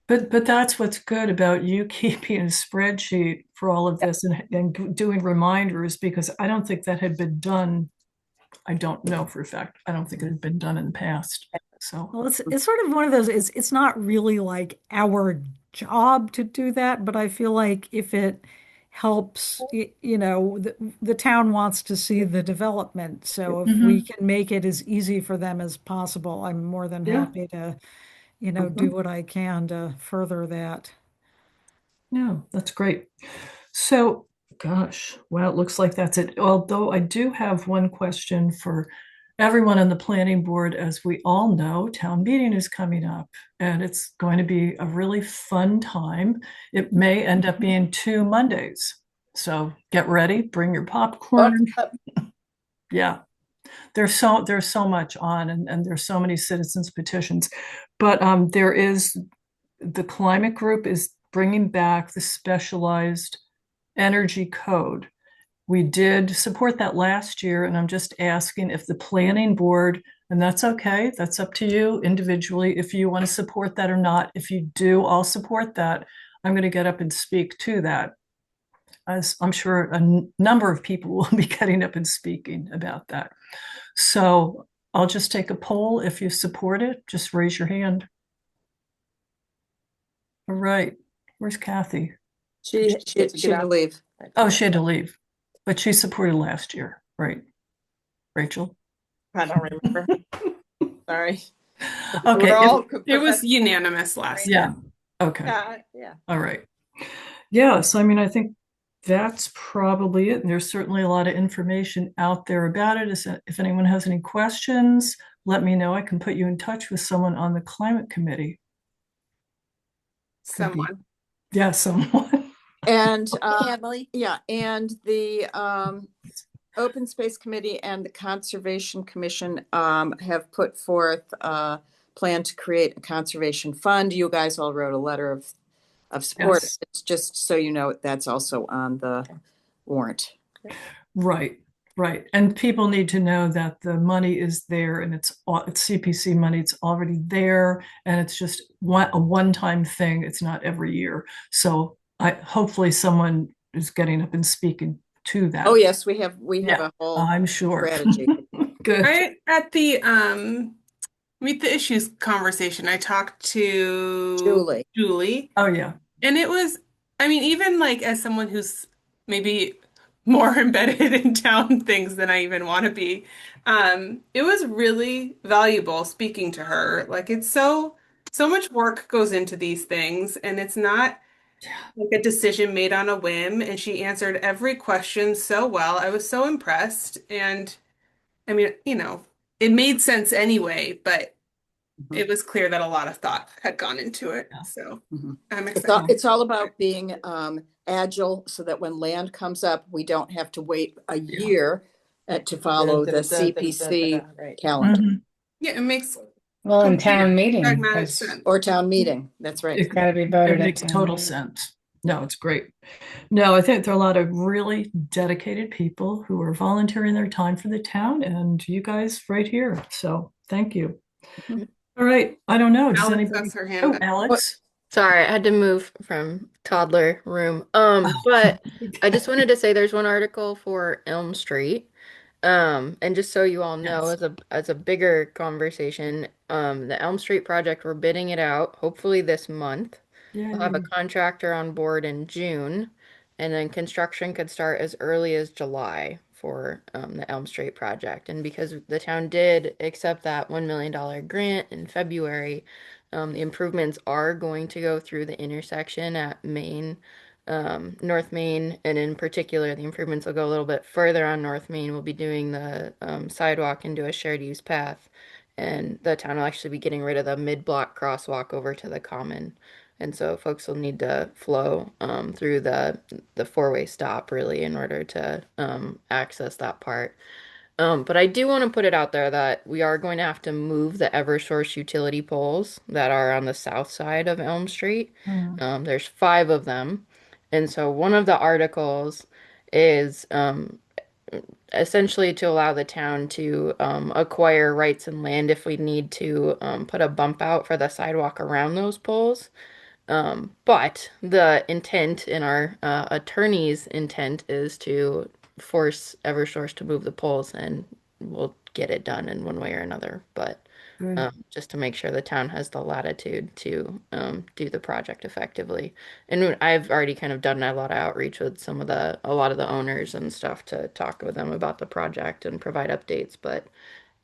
But that's what's good about you keeping a spreadsheet for all of this and doing reminders, because I don't think that had been done. I don't know for a fact. I don't think it had been done in the past. So Well, it's sort of one of those, it's not really like our job to do that, but I feel like if it helps, the town wants to see the development. So if we can make it as easy for them as possible, I'm more than Yeah. happy to, do what I can to further that. Yeah, that's great. So, gosh, well, it looks like that's it. Although I do have one question for everyone on the planning board. As we all know, town meeting is coming up and it's going to be a really fun time. It may end up being 2 Mondays. So get ready, bring your popcorn. Yeah. There's so much on and there's so many citizens petitions. But the climate group is bringing back the specialized energy code. We did support that last year, and I'm just asking if the planning board, and that's okay, that's up to you individually, if you want to support that or not. If you do, I'll support that. I'm going to get up and speak to that, as I'm sure a number of people will be getting up and speaking about that. So I'll just take a poll. If you support it, just raise your hand. All right. Where's Kathy? She had to She get had to out. leave. Oh, she had to leave, but she supported last year, right? Rachel? I don't remember. Sorry. Okay. We're all It was unanimous last Yeah. year. Okay. Yeah. All right. Yeah. So, I mean, I think that's probably it. And there's certainly a lot of information out there about it. If anyone has any questions, let me know. I can put you in touch with someone on the climate committee. Someone. Yeah, someone. And Emily. yeah, and the Open Space Committee and the Conservation Commission have put forth a plan to create a conservation fund. You guys all wrote a letter of support. Yes. It's just so you know, that's also on the warrant. Right. Right. And people need to know that the money is there and it's CPC money. It's already there and it's just a one-time thing. It's not every year. So hopefully someone is getting up and speaking to that. Oh, yes, we have Yeah, a whole I'm sure. strategy. Good. Right at the Meet the Issues conversation, I talked to Julie, Oh, yeah. and it was, I mean, even like as someone who's maybe more embedded in town things than I even want to be, it was really valuable speaking to her. Like it's so much work goes into these things, and it's not like a decision made on a whim. And she answered every question so well. I was so impressed, and I mean, it made sense anyway, but it was clear that a lot of thought had gone into it. So I'm excited. It's all about being agile so that when land comes up, we don't have to wait a year to follow the CPC Right. calendar Yeah, it makes Well, in complete town meeting, pragmatic because sense. or town meeting. That's right. It gotta be voted at makes town total meeting. sense. No, it's great. No, I think there are a lot of really dedicated people who are volunteering their time for the town, and you guys right here. So thank you. All right. I don't know. Does Alex anybody? has her hand Oh, up. Alex. Sorry, I had to move from toddler room. But I just wanted to say there's one article for Elm Street. And just so you all know, Yes. as a bigger conversation, the Elm Street project, we're bidding it out, hopefully this month. We'll have a contractor on board in June, and then construction could start as early as July for the Elm Street project. And because the town did accept that $1 million grant in February, the improvements are going to go through the intersection at Main, North Main, and in particular, the improvements will go a little bit further on North Main. We'll be doing the sidewalk into a shared use path, and the town will actually be getting rid of the mid-block crosswalk over to the common. And so folks will need to flow through the four-way stop really in order to access that part. But I do want to put it out there that we are going to have to move the Eversource utility poles that are on the south side of Elm Street. There's 5 of them. And so one of the articles is essentially to allow the town to acquire rights and land if we need to put a bump out for the sidewalk around those poles. But the intent in our attorney's intent is to force Eversource to move the poles, and we'll get it done in one way or another. But just to make sure the town has the latitude to do the project effectively. And I've already kind of done a lot of outreach with a lot of the owners and stuff to talk with them about the project and provide updates. But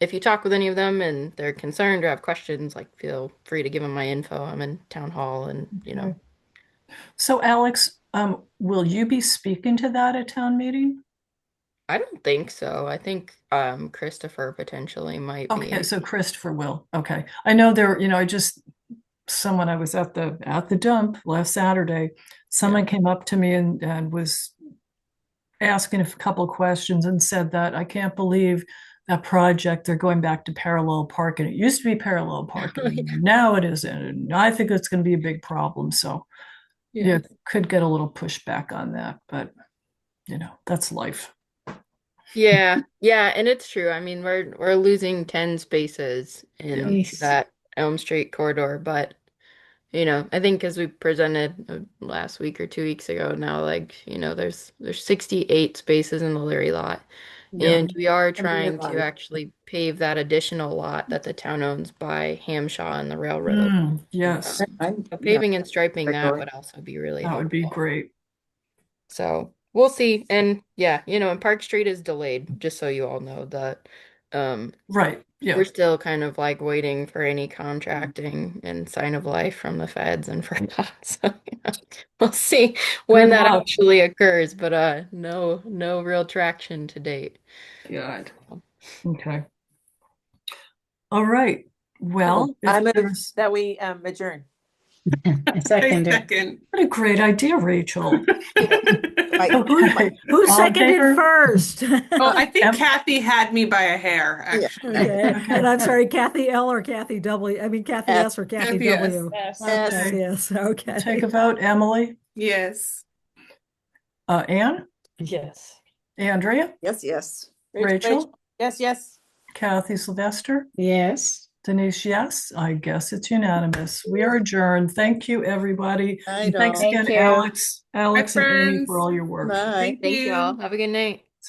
if you talk with any of them and they're concerned or have questions, like feel free to give them my info. I'm in town hall and So Alex, will you be speaking to that at town meeting? I don't think so. I think Christopher potentially might be. Okay, so Christopher will. Okay. I know there, someone I was at the dump last Saturday, someone came up to me and was asking a couple questions and said that I can't believe that project, they're going back to parallel parking. It used to be parallel parking. Now it isn't. And I think it's going to be a big problem. So yeah, could get a little pushback on that, but that's life. Yeah, and it's true. I mean, we're losing 10 spaces in that Elm Street corridor, but I think as we presented last week or 2 weeks ago now, there's 68 spaces in the Leary lot. And we are trying to actually pave that additional lot that the town owns by Hamshaw and the railroad. Yes. Paving and striping that would also be really helpful. That would be great. So we'll see. And and Park Street is delayed, just so you all know that. Right. Yeah. We're still kind of waiting for any contracting and sign of life from the feds and for that. So we'll see when that actually occurs, but no real traction to date. Good. Okay. All right. Well, I move that we adjourn. Second. What a great idea, Rachel. Who seconded first? Well, I think Kathy had me by a hair, actually. Okay. And I'm sorry, Kathy L or Kathy W? I mean, Kathy S or Kathy W? Yes. Okay. Take a vote, Emily. Yes. Anne? Yes. Andrea? Yes. Rachel? Yes, yes. Kathy Sylvester? Yes. Denise, yes. I guess it's unanimous. We are adjourned. Thank you, everybody. I And thanks don't. again, Thank you. Alex, Bye, and Amy friends. for all your work. Bye. Thank Thank you all. you. Have a good night.